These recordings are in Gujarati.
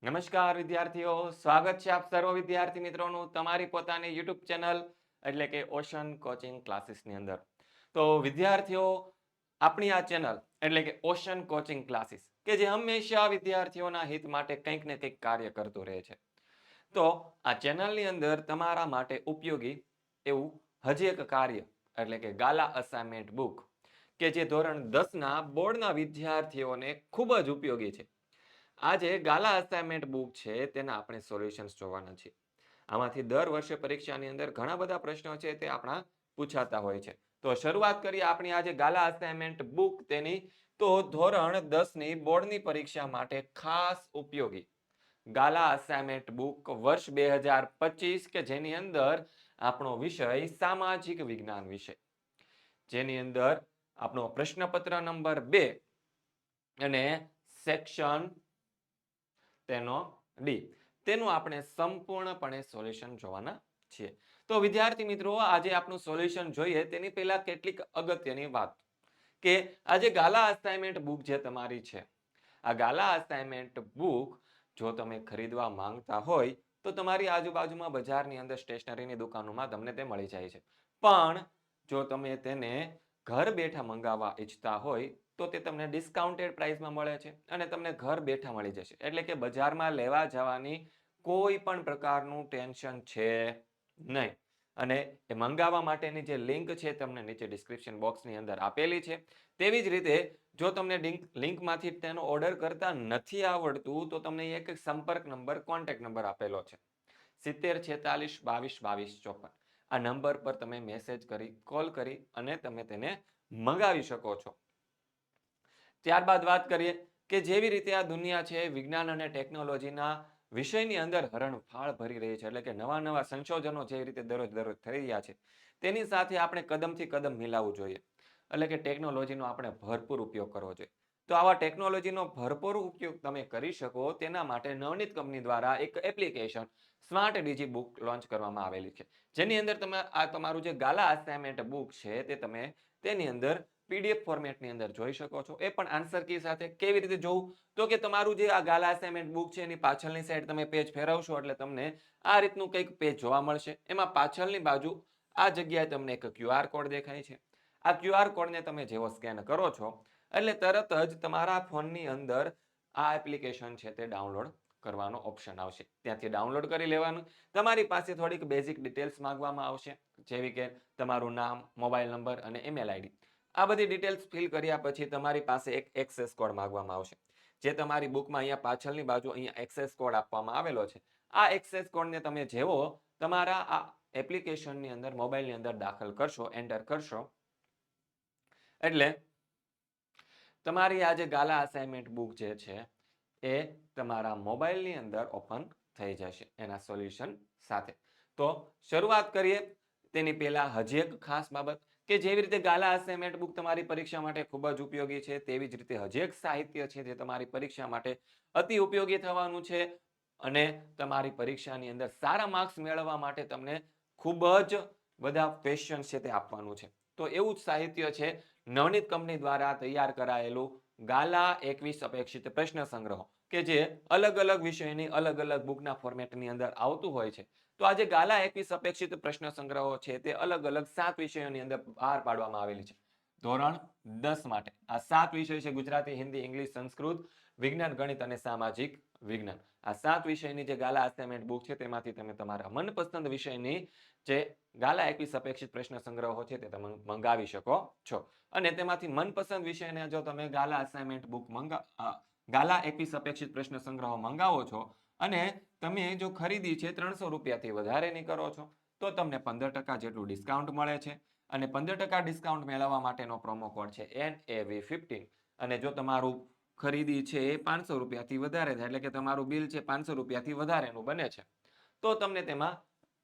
નમસ્કાર વિદ્યાર્થીઓ, સ્વાગત છે આપ સર્વ વિદ્યાર્થી મિત્રોનું તમારી પોતાની યુટ્યુબ ચેનલ એટલે કે ઓશન કોચિંગ ક્લાસીસની અંદર. તો વિદ્યાર્થીઓ, આપણી આ ચેનલ એટલે કે ઓશન કોચિંગ ક્લાસીસ કે જે હંમેશા વિદ્યાર્થીઓના હિત માટે કંઈક ને કંઈક કાર્ય કરતું રહે છે. તો આ ચેનલની અંદર તમારા માટે ઉપયોગી એવું હજી એક કાર્ય એટલે કે ગાલા અસાઇનમેન્ટ બુક કે જે ધોરણ 10ના બોર્ડના વિદ્યાર્થીઓને ખૂબ જ ઉપયોગી છે. આજે ગાલા અસાઇનમેન્ટ બુક છે તેના આપણે સોલ્યુશન્સ જોવાના છે. આમાંથી દર વર્ષે પરીક્ષાની અંદર ઘણા બધા પ્રશ્નો છે તે આપણા પૂછાતા હોય છે. તો શરૂઆત કરીએ આપણી આજે ગાલા અસાઇનમેન્ટ બુક તેની. તો ધોરણ 10ની બોર્ડની પરીક્ષા માટે ખાસ ઉપયોગી ગાલા અસાઇનમેન્ટ બુક વર્ષ 2025 કે જેની અંદર આપણો વિષય સામાજિક વિજ્ઞાન વિષય, જેની અંદર આપણો પ્રશ્નપત્ર નંબર 2 અને સેક્શન તેનો ડી, તેનું આપણે સંપૂર્ણપણે સોલ્યુશન જોવાના છીએ. તો વિદ્યાર્થી મિત્રો, આજે આપણું સોલ્યુશન જોઈએ તેની પહેલા કેટલીક અગત્યની વાત કે આજે ગાલા અસાઇનમેન્ટ બુક જે તમારી છે, આ ગાલા અસાઇનમેન્ટ બુક જો તમે ખરીદવા માંગતા હોય તો તમારી આજુબાજુમાં બજારની અંદર સ્ટેશનરીની દુકાનોમાં તમને તે મળી જાય છે. પણ જો તમે તેને ઘર બેઠા મંગાવવા ઈચ્છતા હોય તો તે તમને ડિસ્કાઉન્ટેડ પ્રાઇસમાં મળે છે અને તમને ઘર બેઠા મળી જશે. એટલે કે બજારમાં લેવા જવાની કોઈ પણ પ્રકારનું ટેન્શન છે નહીં. અને એ મંગાવવા માટેની જે લિંક છે તમને નીચે ડિસ્ક્રિપ્શન બોક્સની અંદર આપેલી છે. તેવી જ રીતે જો તમને લિંકમાંથી તેનો ઓર્ડર કરતા નથી આવડતું તો તમને એક સંપર્ક નંબર, કોન્ટેક્ટ નંબર આપેલો છે 70 46 22 22 54. આ નંબર પર તમે મેસેજ કરી, કોલ કરી અને તમે તેને મંગાવી શકો છો. ત્યારબાદ વાત કરીએ કે જેવી રીતે આ દુનિયા છે વિજ્ઞાન અને ટેકનોલોજીના વિષયની અંદર હરણફાળ ભરી રહી છે, એટલે કે નવા નવા સંશોધનો જેવી રીતે દરરોજ થઈ રહ્યા છે તેની સાથે આપણે કદમથી કદમ મિલાવવું જોઈએ. એટલે કે ટેકનોલોજીનો આપણે ભરપૂર ઉપયોગ કરવો જોઈએ. તો આવા ટેકનોલોજીનો ભરપૂર ઉપયોગ તમે કરી શકો તેના માટે નવનીત કંપની દ્વારા એક application smart digi book launch કરવામાં આવેલી છે, જેની અંદર તમે આ તમારું જે ગાલા અસાઇનમેન્ટ બુક છે તે તમે તેની અંદર પીડીએફ ફોર્મેટની અંદર જોઈ શકો છો. એ પણ આન્સર કી સાથે. કેવી રીતે જોવું? તો કે તમારું જે આ ગાલા અસાઇનમેન્ટ બુક છે એની પાછળની સાઈડ તમે પેજ ફેરવશો એટલે તમને આ રીતનું કંઈક પેજ જોવા મળશે. એમાં પાછળની બાજુ આ જગ્યાએ તમને એક QR કોડ દેખાય છે. આ QR કોડને તમે જેવો સ્કેન કરો છો એટલે તરત જ તમારા ફોનની અંદર આ એપ્લિકેશન છે તે ડાઉનલોડ કરવાનો ઓપ્શન આવશે. ત્યાંથી ડાઉનલોડ કરી લેવાનું. તમારી પાસે થોડીક બેઝિક ડિટેલ્સ માંગવામાં આવશે, જેવી કે તમારું નામ, મોબાઈલ નંબર અને ઈમેલ આઈડી. આ બધી ડિટેલ્સ ફિલ કર્યા પછી તમારી પાસે એક એક્સેસ કોડ માંગવામાં આવશે, જે તમારી બુકમાં અહીંયા પાછળની બાજુ અહીંયા એક્સેસ કોડ આપવામાં આવેલો છે. આ એક્સેસ કોડને તમે જેવો તમારા આ એપ્લિકેશનની અંદર, મોબાઈલની અંદર દાખલ કરશો, એન્ટર કરશો એટલે તમારી આ જે ગાલા અસાઇનમેન્ટ બુક જે છે એ તમારા મોબાઈલની અંદર ઓપન થઈ જશે એના સોલ્યુશન સાથે. તો શરૂઆત કરીએ તેની પહેલા હજી એક ખાસ બાબત કે જેવી રીતે ગાલા અસાઇનમેન્ટ બુક તમારી પરીક્ષા માટે ખૂબ જ ઉપયોગી છે, તેવી જ રીતે હજી એક સાહિત્ય છે જે તમારી પરીક્ષા માટે અતિ ઉપયોગી થવાનું છે અને તમારી પરીક્ષાની અંદર સારા માર્ક્સ મેળવવા માટે તમને ખૂબ જ બધા ક્વેશ્ચન છે તે આપવાનું છે. તો એવું જ સાહિત્ય છે નવનીત કંપની દ્વારા તૈયાર કરાયેલું ગાલા 21 અપેક્ષિત પ્રશ્ન સંગ્રહો, કે જે અલગ અલગ વિષયની અલગ અલગ બુકના ફોર્મેટની અંદર આવતું હોય છે. તો આજે ગાલા 21 અપેક્ષિત પ્રશ્ન સંગ્રહો છે તે અલગ અલગ 7 વિષયોની અંદર બહાર પાડવામાં આવેલી છે ધોરણ 10 માટે. આ 7 વિષય છે: ગુજરાતી, હિન્દી, ઇંગ્લિશ, સંસ્કૃત, વિજ્ઞાન, ગણિત અને સામાજિક વિજ્ઞાન. આ 7 વિષયની જે ગાલા અસાઇનમેન્ટ બુક છે તેમાંથી તમે તમારા મનપસંદ વિષયની જે ગાલા 21 અપેક્ષિત પ્રશ્ન સંગ્રહો છે તે તમે મંગાવી શકો છો. અને તેમાંથી મનપસંદ વિષયને જો તમે ગાલા અસાઇનમેન્ટ બુક ગાલા 21 અપેક્ષિત પ્રશ્ન સંગ્રહો મંગાવો છો અને તમે જો ખરીદી છે 300 રૂપિયાથી વધારેની કરો છો તો તમને 15% જેટલું ડિસ્કાઉન્ટ મળે છે. અને 15% ડિસ્કાઉન્ટ મેળવવા માટેનો પ્રોમો કોડ છે NAV15. અને જો તમારું ખરીદી છે એ 500 રૂપિયાથી વધારે થાય, એટલે કે તમારું બિલ છે 500 રૂપિયાથી વધારેનું બને છે, તો તમને તેમાં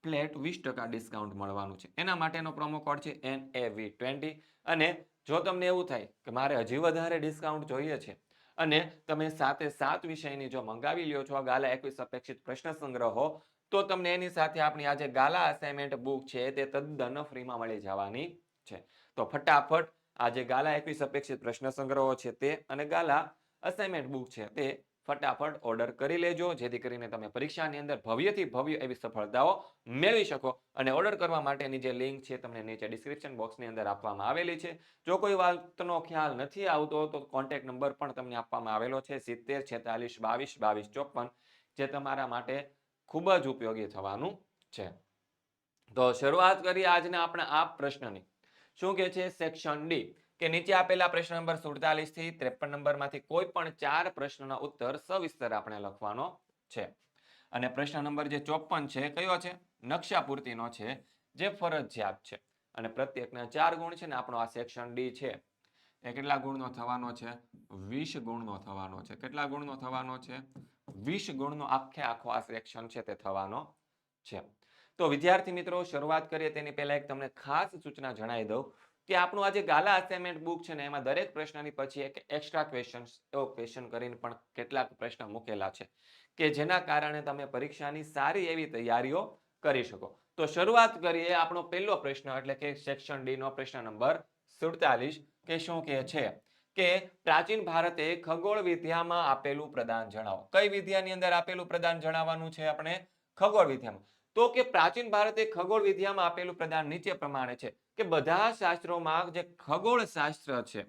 ફ્લેટ 20% ડિસ્કાઉન્ટ મળવાનું છે. એના માટેનો પ્રોમો કોડ છે NAV20. અને જો તમને એવું થાય કે મારે હજી વધારે ડિસ્કાઉન્ટ જોઈએ છે અને તમે સાથે 7 વિષયની જો મંગાવી લ્યો છો ગાલા 21 અપેક્ષિત પ્રશ્ન સંગ્રહો, તો તમને એની સાથે આપણી આજે ગાલા અસાઇનમેન્ટ બુક છે તે તદ્દન ફ્રીમાં મળી જવાની છે. તો ફટાફટ આજે ગાલા 21 અપેક્ષિત પ્રશ્ન સંગ્રહો છે તે અને ગાલા અસાઇનમેન્ટ બુક છે તે ફટાફટ ઓર્ડર કરી લેજો, જેથી કરીને તમે પરીક્ષાની અંદર ભવ્યથી ભવ્ય એવી સફળતાઓ મેળવી શકો. અને ઓર્ડર કરવા માટેની જે લિંક છે તમને નીચે ડિસ્ક્રિપ્શન બોક્સની અંદર આપવામાં આવેલી છે. જો કોઈ વાતનો ખ્યાલ નથી આવતો તો કોન્ટેક્ટ નંબર પણ તમને આપવામાં આવેલો છે 70 46 22 22 54, જે તમારા માટે ખૂબ જ ઉપયોગી થવાનું છે. તો શરૂઆત કરીએ આજના આપણા આ પ્રશ્નની. શું કે છે સેક્શન ડી કે નીચે આપેલા પ્રશ્ન નંબર 47 થી 53 નંબરમાંથી કોઈ પણ 4 પ્રશ્નોના ઉત્તર સવિસ્તર આપણે લખવાનો છે. અને પ્રશ્ન નંબર જે 54 છે કયો છે? નકશા પૂર્તિનો છે, જે ફરજિયાત છે. અને પ્રત્યેકના 4 ગુણ છે ને આપણો આ સેક્શન ડી છે એ કેટલા ગુણનો થવાનો છે? 20 ગુણનો થવાનો છે. કેટલા ગુણનો થવાનો છે? 20 ગુણનો આખો આ સેક્શન છે તે થવાનો છે. તો વિદ્યાર્થી મિત્રો શરૂઆત કરીએ તેની પહેલા એક તમને ખાસ સૂચના જણાવી દઉં કે આપણું આ જે ગાલા અસાઇનમેન્ટ બુક છે ને એમાં દરેક પ્રશ્નની પછી એક એક્સ્ટ્રા ક્વેશ્ચન એવો ક્વેશ્ચન કરીને પણ કેટલાક પ્રશ્ન મૂકેલા છે કે જેના કારણે તમે પરીક્ષાની સારી એવી તૈયારીઓ કરી શકો. તો શરૂઆત કરીએ આપણો પહેલો પ્રશ્ન એટલે કે સેક્શન ડી નો પ્રશ્ન નંબર 47 કે શું કહે છે કે પ્રાચીન ભારતે ખગોળ વિદ્યામાં આપેલું પ્રદાન જણાવો. કઈ વિદ્યાની અંદર આપેલું પ્રદાન જણાવવાનું છે આપણે? ખગોળ વિદ્યામાં. તો કે પ્રાચીન ભારતે ખગોળ વિદ્યામાં આપેલું પ્રદાન નીચે પ્રમાણે છે કે બધા શાસ્ત્રોમાં જે ખગોળ શાસ્ત્ર છે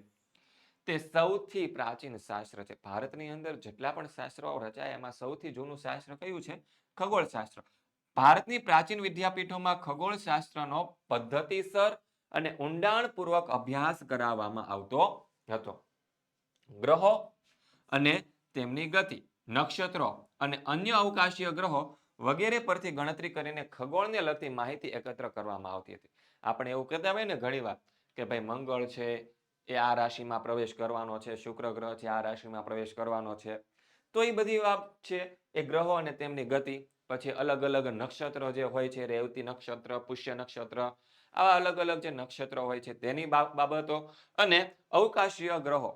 તે સૌથી પ્રાચીન શાસ્ત્ર છે. ભારતની અંદર જેટલા પણ શાસ્ત્રો રચાયા એમાં સૌથી જૂનું શાસ્ત્ર કયું છે? ખગોળ શાસ્ત્ર. ભારતની પ્રાચીન વિદ્યાપીઠોમાં ખગોળ શાસ્ત્રનો પદ્ધતિસર અને ઊંડાણપૂર્વક અભ્યાસ કરાવવામાં આવતો હતો. ગ્રહો અને તેમની ગતિ, નક્ષત્રો અને અન્ય અવકાશીય ગ્રહો વગેરે પરથી ગણતરી કરીને ખગોળને લગતી માહિતી એકત્ર કરવામાં આવતી હતી. આપણે એવું કહેતા હોય ને ઘણીવાર કે ભાઈ મંગળ છે એ આ રાશિમાં પ્રવેશ કરવાનો છે, શુક્ર ગ્રહ છે આ રાશિમાં પ્રવેશ કરવાનો છે. તો એ બધી વાત છે એ ગ્રહો અને તેમની ગતિ, પછી અલગ અલગ નક્ષત્ર જે હોય છે, રેવતી નક્ષત્ર, પુષ્ય નક્ષત્ર, આવા અલગ અલગ જે નક્ષત્રો હોય છે તેની બાબતો અને અવકાશીય ગ્રહો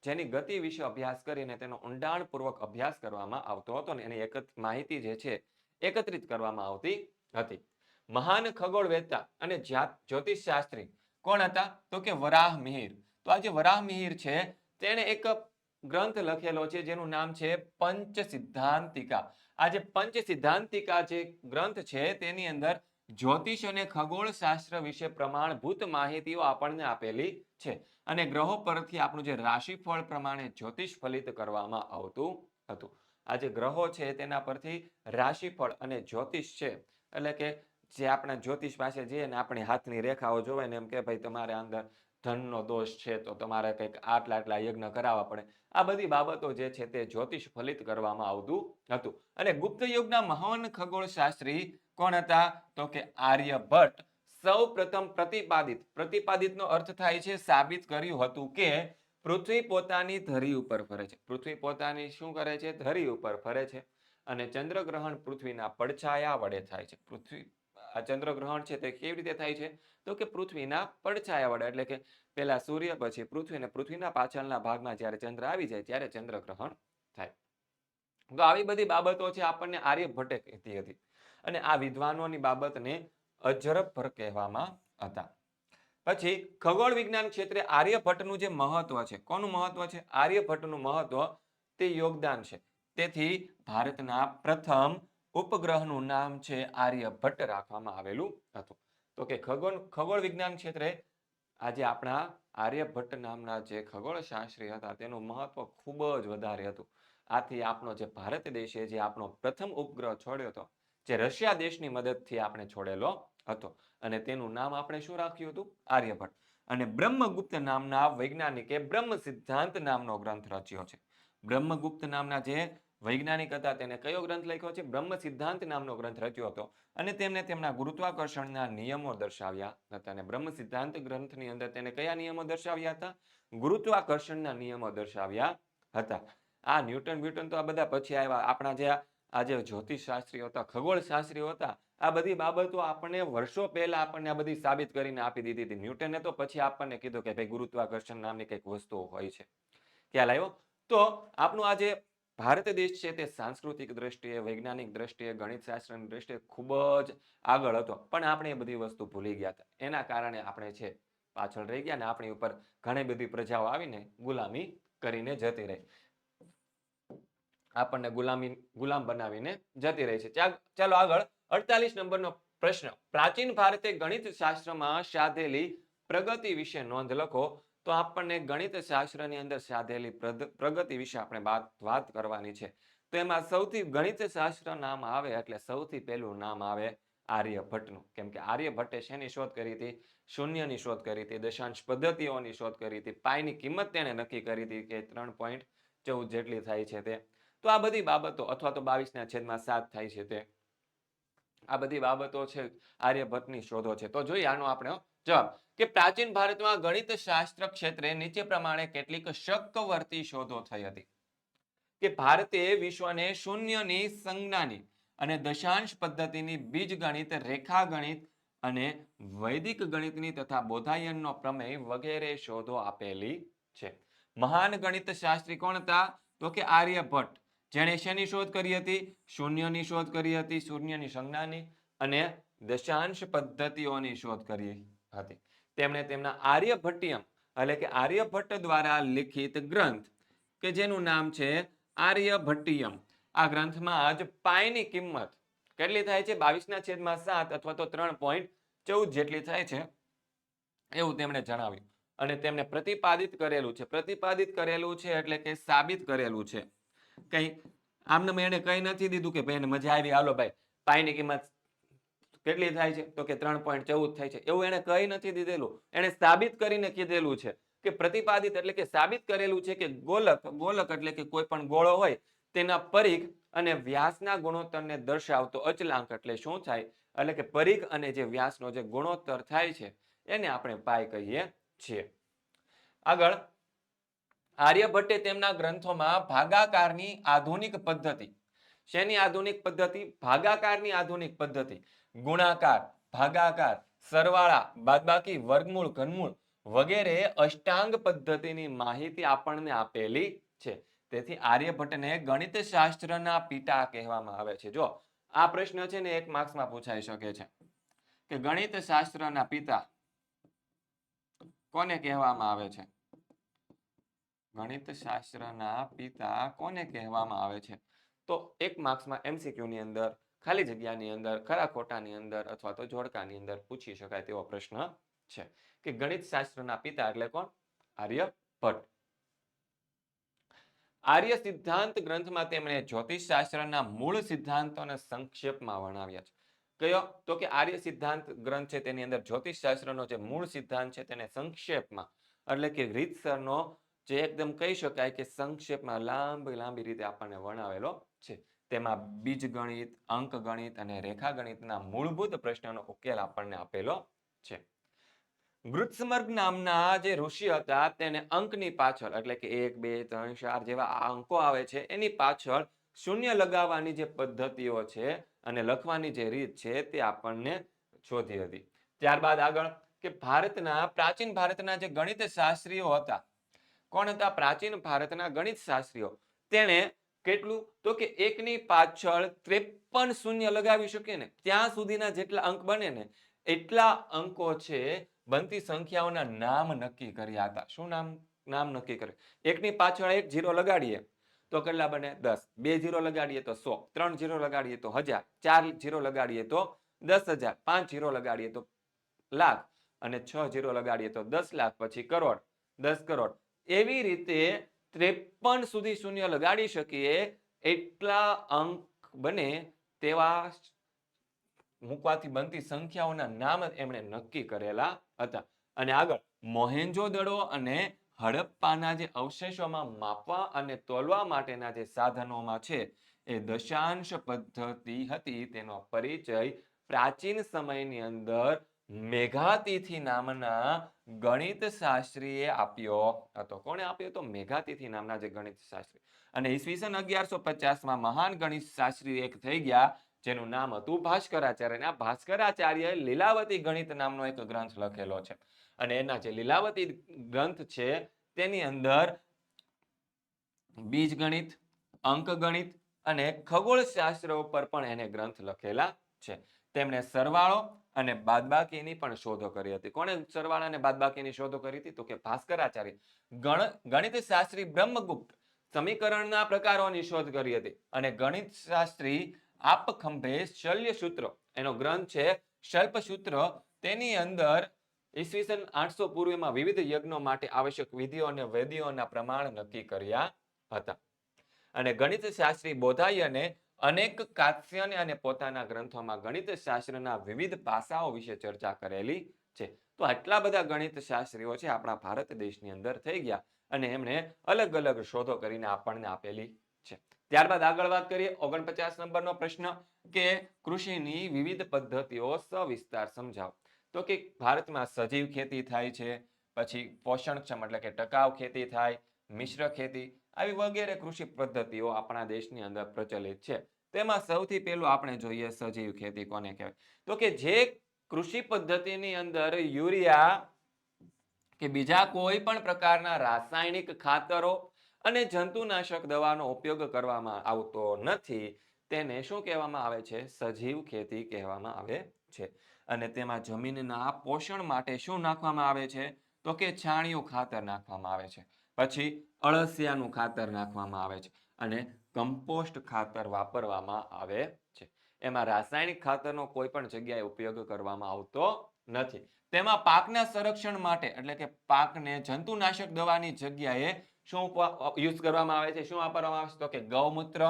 જેની ગતિ વિશે અભ્યાસ કરીને તેનો ઊંડાણપૂર્વક અભ્યાસ કરવામાં આવતો હતો ને એની માહિતી જે છે એકત્રિત કરવામાં આવતી હતી. મહાન ખગોળવેત્તા અને જ્યોતિષ શાસ્ત્રી કોણ હતા? તો કે વરાહ મિહિર. તો આ જે વરાહ મિહિર છે તેણે એક ગ્રંથ લખેલો છે જેનું નામ છે પંચ સિદ્ધાંતિકા. આ જે પંચ સિદ્ધાંતિકા જે ગ્રંથ છે તેની અંદર જ્યોતિષ અને ખગોળ શાસ્ત્ર વિશે પ્રમાણભૂત માહિતીઓ આપણને આપેલી છે. અને ગ્રહો પરથી આપણું જે રાશિફળ પ્રમાણે જ્યોતિષ ફલિત કરવામાં આવતું હતું. આ જે ગ્રહો છે તેના પરથી રાશિફળ અને જ્યોતિષ છે એટલે કે જે આપણા જ્યોતિષ પાસે જઈએ ને આપણી હાથની રેખાઓ જોવે ને એમ કે ભાઈ તમારે અંદર ધનનો દોષ છે તો તમારે કંઈક આટલા યજ્ઞ કરાવવા પડે. આ બધી બાબતો જે છે તે જ્યોતિષ ફલિત કરવામાં આવતું હતું. અને ગુપ્ત યુગના મહાન ખગોળ શાસ્ત્રી કોણ હતા? તો કે આર્યભટ્ટ સૌ પ્રથમ પ્રતિપાદિતનો અર્થ થાય છે સાબિત કર્યું હતું કે પૃથ્વી પોતાની ધરી ઉપર ફરે છે. પૃથ્વી પોતાની શું કરે છે? ધરી ઉપર ફરે છે. અને ચંદ્રગ્રહણ પૃથ્વીના પડછાયા વડે થાય છે. આ ચંદ્રગ્રહણ છે તે કેવી રીતે થાય છે? તો કે પૃથ્વીના પડછાયા વડે, એટલે કે પહેલા સૂર્ય પછી પૃથ્વી અને પૃથ્વીના પાછળના ભાગમાં જ્યારે ચંદ્ર આવી જાય ત્યારે ચંદ્રગ્રહણ થાય. તો આવી બધી બાબતો છે આપણને આર્યભટ્ટે કીધી હતી. અને આ વિદ્વાનોની બાબતને અજરફ કહેવામાં હતા. પછી ખગોળ વિજ્ઞાન ક્ષેત્રે આર્યભટ્ટનું જે મહત્વ છે, કોનું મહત્વ છે? આર્યભટ્ટનું મહત્વ તે યોગદાન છે. તેથી ભારતના પ્રથમ ઉપગ્રહનું નામ છે આર્યભટ્ટ રાખવામાં આવેલું હતું. તો કે ખગોળ વિજ્ઞાન ક્ષેત્રે આજે આપણા આર્યભટ્ટ નામના જે ખગોળ શાસ્ત્રી હતા તેનું મહત્વ ખૂબ જ વધારે હતું. આથી આપણો જે ભારત દેશે જે આપણો પ્રથમ ઉપગ્રહ છોડ્યો હતો જે રશિયા દેશની મદદથી આપણે છોડેલો હતો અને તેનું નામ આપણે શું રાખ્યું હતું? આર્યભટ્ટ. અને બ્રહ્મગુપ્ત નામના વૈજ્ઞાનિકે બ્રહ્મ સિદ્ધાંત નામનો ગ્રંથ રચ્યો છે. બ્રહ્મગુપ્ત નામના જે વૈજ્ઞાનિક હતા તેને કયો ગ્રંથ લખ્યો છે? બ્રહ્મ સિદ્ધાંત નામનો ગ્રંથ રચ્યો હતો. અને તેમને તેમના ગુરુત્વાકર્ષણના નિયમો દર્શાવ્યા હતા. અને બ્રહ્મ સિદ્ધાંત ગ્રંથની અંદર તેને કયા નિયમો દર્શાવ્યા હતા? ગુરુત્વાકર્ષણના નિયમો દર્શાવ્યા હતા. આ ન્યૂટન તો આ બધા પછી આવ્યા. આપણા જે આ જે જ્યોતિષ શાસ્ત્રીઓ હતા, ખગોળ શાસ્ત્રીઓ હતા, આ બધી બાબતો આપણને વર્ષો પહેલા આપણને આ બધી સાબિત કરીને આપી દીધી હતી. ન્યૂટને તો પછી આપણને કીધું કે ભાઈ ગુરુત્વાકર્ષણ નામની કંઈક વસ્તુ હોય છે. ખ્યાલ આવ્યો? તો આપણું આ જે ભારત દેશ છે તે સાંસ્કૃતિક દ્રષ્ટિએ, વૈજ્ઞાનિક દ્રષ્ટિએ, ગણિત શાસ્ત્રની દ્રષ્ટિએ ખૂબ જ આગળ હતો. પણ આપણે એ બધી વસ્તુ ભૂલી ગયા હતા. એના કારણે આપણે છે પાછળ રહી ગયા ને આપણી ઉપર ઘણી બધી પ્રજાઓ આવીને ગુલામી કરીને જતી રહી. આપણને ગુલામ બનાવીને જતી રહી છે. ચાલો આગળ 48 નંબરનો પ્રશ્ન. પ્રાચીન ભારતે ગણિત શાસ્ત્રમાં સાધેલી પ્રગતિ વિશે નોંધ લખો. તો આપણને ગણિત શાસ્ત્રની અંદર સાધેલી પ્રગતિ વિશે આપણે વાત કરવાની છે. તો એમાં સૌથી ગણિત શાસ્ત્ર નામ આવે એટલે સૌથી પહેલું નામ આવે આર્યભટ્ટનું. કેમ કે આર્યભટ્ટે શેની શોધ કરી હતી? શૂન્યની શોધ કરી હતી, દશાંશ પદ્ધતિઓની શોધ કરી હતી, પાઈની કિંમત તેણે નક્કી કરી હતી કે 3.14 જેટલી થાય છે તે. તો આ બધી બાબતો અથવા તો 22/7 થાય છે તે, આ બધી બાબતો છે આર્યભટ્ટની શોધો છે. તો જોઈએ આનો આપણે જવાબ કે પ્રાચીન ભારતમાં ગણિત શાસ્ત્ર ક્ષેત્રે નીચે પ્રમાણે કેટલીક શક્કવર્તી શોધો થઈ હતી. કે ભારતે વિશ્વને શૂન્યની સંજ્ઞાની અને દશાંશ પદ્ધતિની બીજગણિત, રેખાગણિત અને વૈદિક ગણિતની તથા બોધાયનનો પ્રમેય વગેરે શોધો આપેલી છે. મહાન ગણિત શાસ્ત્રી કોણ હતા? તો કે આર્યભટ્ટ. જેણે શેની શોધ કરી હતી? શૂન્યની શોધ કરી હતી, શૂન્યની સંજ્ઞાની અને દશાંશ પદ્ધતિઓની શોધ કરી હતી. તેમણે તેમના આર્યભટ્ટિયમ એટલે કે આર્યભટ્ટ દ્વારા લિખિત ગ્રંથ કે જેનું નામ છે આર્યભટ્ટિયમ, આ ગ્રંથમાં જ પાઈની કિંમત કેટલી થાય છે? 22/7 અથવા તો 3.14 જેટલી થાય છે એવું તેમણે જણાવ્યું. અને તેમણે પ્રતિપાદિત કરેલું છે. પ્રતિપાદિત કરેલું છે એટલે કે સાબિત કરેલું છે. કઈ આમને એને કઈ નથી દીધું કે ભાઈ એને મજા આવી, હાલો ભાઈ પાઈની કિંમત કેટલી થાય છે? તો કે 3.14 થાય છે. એવું એને કઈ નથી દીધેલું, એને સાબિત કરીને કીધેલું છે. કે પ્રતિપાદિત એટલે કે સાબિત કરેલું છે કે ગોલક એટલે કે કોઈ પણ ગોળો હોય તેના પરિઘ અને વ્યાસના ગુણોત્તરને દર્શાવતો અચલાંક એટલે શું થાય? એટલે કે પરિઘ અને જે વ્યાસનો જે ગુણોત્તર થાય છે એને આપણે પાઈ કહીએ છીએ. આગળ આર્યભટ્ટે તેમના ગ્રંથોમાં ભાગાકારની આધુનિક પદ્ધતિ, શેની આધુનિક પદ્ધતિ? ભાગાકારની આધુનિક પદ્ધતિ, ગુણાકાર, ભાગાકાર, સરવાળા, બાદબાકી, વર્ગમૂળ, ઘનમૂળ વગેરે અષ્ટાંગ પદ્ધતિની માહિતી આપણને આપેલી છે. તેથી આર્યભટ્ટને ગણિત શાસ્ત્રના પિતા કહેવામાં આવે છે. જો આ પ્રશ્ન છે ને 1 માર્ક્સમાં પૂછાઈ શકે છે કે ગણિત શાસ્ત્રના પિતા કોને કહેવામાં આવે છે? ગણિત શાસ્ત્રના પિતા કોને કહેવામાં આવે છે? તો 1 માર્ક્સમાં MCQ ની અંદર, ખાલી જગ્યાની અંદર, ખરા ખોટાની અંદર અથવા તો જોડકાની અંદર પૂછી શકાય તેવો પ્રશ્ન છે કે ગણિત શાસ્ત્રના પિતા એટલે કોણ? આર્યભટ્ટ. આર્ય સિદ્ધાંત ગ્રંથમાં તેમણે જ્યોતિષ શાસ્ત્રના મૂળ સિદ્ધાંતોને સંક્ષેપમાં વર્ણવ્યા છે. કયો? તો કે આર્ય સિદ્ધાંત ગ્રંથ છે તેની અંદર જ્યોતિષ શાસ્ત્રનો જે મૂળ સિદ્ધાંત છે તેને સંક્ષેપમાં એટલે કે રીતસરનો, જે એકદમ કહી શકાય કે સંક્ષેપમાં લાંબી રીતે આપણને વર્ણવેલો છે. તેમાં બીજગણિત, અંકગણિત અને રેખાગણિતના મૂળભૂત પ્રશ્નોનો ઉકેલ આપણને આપેલો છે. ગૃત્સમર્ગ નામના જે ઋષિ હતા તેને અંકની પાછળ એટલે કે 1, 2, 3, 4 જેવા આ અંકો આવે છે એની પાછળ શૂન્ય લગાવવાની જે પદ્ધતિઓ છે અને લખવાની જે રીત છે તે આપણને શોધી હતી. ત્યારબાદ આગળ કે પ્રાચીન ભારતના જે ગણિત શાસ્ત્રીઓ હતા, કોણ હતા? પ્રાચીન ભારતના ગણિત શાસ્ત્રીઓ. તેણે કેટલું? તો કે 1 ની પાછળ 53 શૂન્ય લગાવી શકે ને ત્યાં સુધીના જેટલા અંક બને ને એટલા અંકો છે બનતી સંખ્યાઓના નામ નક્કી કર્યા હતા. શું નામ નક્કી કરે? 1 ની પાછળ 1 0 લગાડીએ તો કેટલા બને? 10. 2 0 લગાડીએ તો 100. 3 0 લગાડીએ તો 1000. 4 0 લગાડીએ તો 10,000. 5 0 લગાડીએ તો લાખ અને 6 0 લગાડીએ તો 10 લાખ, પછી કરોડ, 10 કરોડ. એવી રીતે 53 સુધી શૂન્ય લગાડી શકીએ એટલા અંક બને તેવા મૂકવાથી બનતી સંખ્યાઓના નામ એમણે નક્કી કરેલા હતા. અને આગળ મોહેન્જો-દડો અને હડપ્પાના જે અવશેષોમાં માપવા અને તોલવા માટેના જે સાધનોમાં છે એ દશાંશ પદ્ધતિ હતી. તેનો પરિચય પ્રાચીન સમયની અંદર મેઘાતિથિ નામના ગણિત શાસ્ત્રીએ આપ્યો હતો. કોણે આપ્યો હતો? મેઘાતિથિ નામના જે ગણિત શાસ્ત્રી. અને ઈસવીસન 1150માં મહાન ગણિત શાસ્ત્રી એક થઈ ગયા જેનું નામ હતું ભાસ્કરાચાર્ય. આ ભાસ્કરાચાર્યએ લીલાવતી ગણિત નામનો એક ગ્રંથ લખેલો છે. અને એના જે લીલાવતી ગ્રંથ છે તેની અંદર બીજગણિત, અંકગણિત અને ખગોળશાસ્ત્ર ઉપર પણ એને ગ્રંથ લખેલા છે. તેમણે સરવાળો અને બાદબાકીની પણ શોધો કરી હતી. કોણે સરવાળા અને બાદબાકીની શોધો કરી હતી? તો કે ભાસ્કરાચાર્ય. ગણિત શાસ્ત્રી બ્રહ્મગુપ્ત સમીકરણના પ્રકારોની શોધ કરી હતી અને ગણિત શાસ્ત્રી આપખંભે શલ્યસૂત્ર, એનો ગ્રંથ છે શલ્પસૂત્ર, તેની અંદર ઈસવીસન 800 પૂર્વમાં વિવિધ યજ્ઞો માટે આવશ્યક વિધિઓ અને વેદીઓના પ્રમાણ નક્કી કર્યા હતા. અને ગણિત શાસ્ત્રી બોધાયને અનેક કાત્સ્યને અને પોતાના ગ્રંથોમાં ગણિત શાસ્ત્રના વિવિધ પાસાઓ વિશે ચર્ચા કરેલી છે. તો આટલા બધા ગણિત શાસ્ત્રીઓ છે આપણા ભારત દેશની અંદર થઈ ગયા અને એમણે અલગ અલગ શોધો કરીને આપણને આપેલી છે. ત્યારબાદ આગળ વાત કરીએ 49 નંબરનો પ્રશ્ન કે કૃષિની વિવિધ પદ્ધતિઓ સવિસ્તાર સમજાવો. તો કે ભારતમાં સજીવ ખેતી થાય છે, પછી પોષણક્ષમ એટલે કે ટકાઉ ખેતી થાય, મિશ્ર ખેતી, આવી વગેરે કૃષિ પદ્ધતિઓ આપણા દેશની અંદર પ્રચલિત છે. તેમાં સૌથી પહેલું આપણે જોઈએ સજીવ ખેતી કોને કહેવાય. તો કે જે કૃષિ પદ્ધતિની અંદર યુરિયા કે બીજા કોઈ પણ પ્રકારના રાસાયણિક ખાતરો અને જંતુનાશક દવાનો ઉપયોગ કરવામાં આવતો નથી, તેને શું કહેવામાં આવે છે? સજીવ ખેતી કહેવામાં આવે છે. અને તેમાં જમીનના પોષણ માટે શું નાખવામાં આવે છે? તો કે છાણિયું ખાતર નાખવામાં આવે છે, પછી અળસિયાનું ખાતર નાખવામાં આવે છે અને કમ્પોસ્ટ ખાતર વાપરવામાં આવે છે. એમાં રાસાયણિક ખાતરનો કોઈ પણ જગ્યાએ ઉપયોગ કરવામાં આવતો નથી. તેમાં પાકના સંરક્ષણ માટે એટલે કે પાકને જંતુનાશક દવાની જગ્યાએ શું યુઝ કરવામાં આવે છે, શું વાપરવામાં આવે છે? તો કે ગૌમૂત્ર,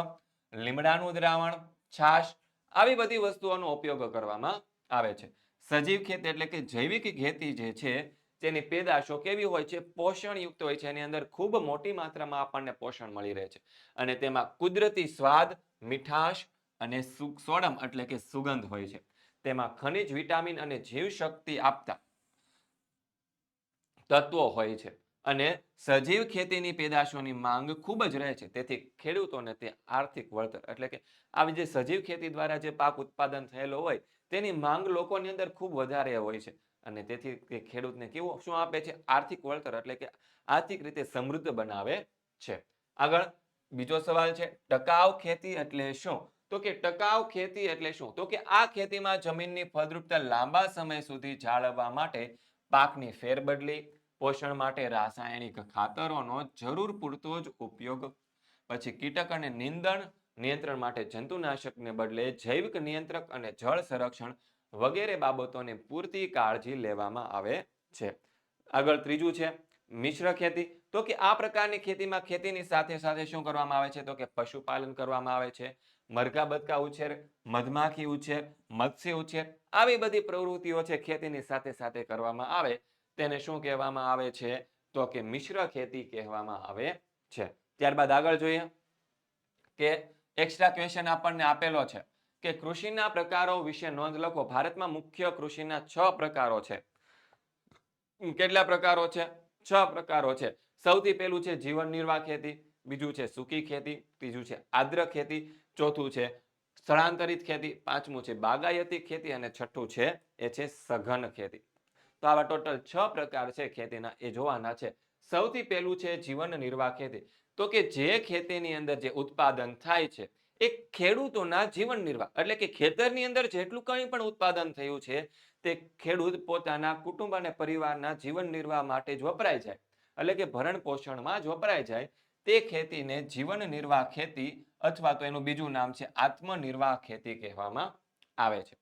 લીમડાનું દ્રાવણ, છાશ, આવી બધી વસ્તુઓનો ઉપયોગ કરવામાં આવે છે. સજીવ ખેતી એટલે કે જૈવિક ખેતી જે છે તેની પેદાશો કેવી હોય છે? પોષણયુક્ત હોય છે. એની અંદર ખૂબ મોટી માત્રામાં આપણને પોષણ મળી રહે છે અને તેમાં કુદરતી સ્વાદ, મીઠાશ અને સોડમ એટલે કે સુગંધ હોય છે. તેમાં ખનિજ, વિટામિન અને જીવશક્તિ આપતા તત્વો હોય છે અને સજીવ ખેતીની પેદાશોની માંગ ખૂબ જ રહે છે. તેથી ખેડૂતોને તે આર્થિક વળતર એટલે કે આવી જે સજીવ ખેતી દ્વારા જે પાક ઉત્પાદન થયેલો હોય તેની માંગ લોકોની અંદર ખૂબ વધારે હોય છે અને તેથી તે ખેડૂતને કેવું શું આપે છે? આર્થિક વળતર એટલે કે આર્થિક રીતે સમૃદ્ધ બનાવે છે. આગળ બીજો સવાલ છે ટકાઉ ખેતી એટલે શું? તો કે ટકાઉ ખેતી એટલે શું? તો કે આ ખેતીમાં જમીનની ફળદ્રુપતા લાંબા સમય સુધી જાળવવા માટે પાકની ફેરબદલી, પોષણ માટે રાસાયણિક ખાતરોનો જરૂર પૂરતો જ ઉપયોગ, પછી કીટક અને નીંદણ નિયંત્રણ માટે જંતુનાશકને બદલે જૈવિક નિયંત્રક અને જળ સંરક્ષણ વગેરે બાબતોની પૂરતી કાળજી લેવામાં આવે છે. આગળ ત્રીજું છે મિશ્ર ખેતી. તો કે આ પ્રકારની ખેતીમાં ખેતીની સાથે સાથે શું કરવામાં આવે છે? તો કે પશુપાલન કરવામાં આવે છે, મરઘા બતકા ઉછેર, મધમાખી ઉછેર, મત્સ્ય ઉછેર, આવી બધી પ્રવૃત્તિઓ છે ખેતીની સાથે સાથે કરવામાં આવે તેને શું કહેવામાં આવે છે? તો કે મિશ્ર ખેતી કહેવામાં આવે છે. ત્યારબાદ આગળ જોઈએ કે એક્સ્ટ્રા ક્વેશ્ચન આપણને આપેલો છે કે કૃષિના પ્રકારો વિશે નોંધ લખો. ભારતમાં મુખ્ય કૃષિના 6 પ્રકારો છે. કેટલા પ્રકારો છે? 6 પ્રકારો છે. સૌથી પહેલું છે જીવન નિર્વાહ ખેતી, બીજું છે સૂકી ખેતી, ત્રીજું છે આદ્ર ખેતી, ચોથું છે સ્થળાંતરિત ખેતી, પાંચમું છે બાગાયતી ખેતી અને છઠ્ઠું છે એ છે સઘન ખેતી. તો આવા ટોટલ 6 પ્રકાર છે ખેતીના, એ જોવાના છે. સૌથી પહેલું છે જીવન નિર્વાહ ખેતી. તો કે જે ખેતીની અંદર જે ઉત્પાદન થાય છે એ ખેડૂતોના જીવન નિર્વાહ એટલે કે ખેતરની અંદર જેટલું કંઈ પણ ઉત્પાદન થયું છે તે ખેડૂત પોતાના કુટુંબ અને પરિવારના જીવન નિર્વાહ માટે જ વપરાય જાય એટલે કે ભરણ પોષણમાં જ વપરાય જાય તે ખેતીને જીવન નિર્વાહ ખેતી અથવા તો એનું બીજું નામ છે આત્મનિર્વાહ ખેતી કહેવામાં આવે છે.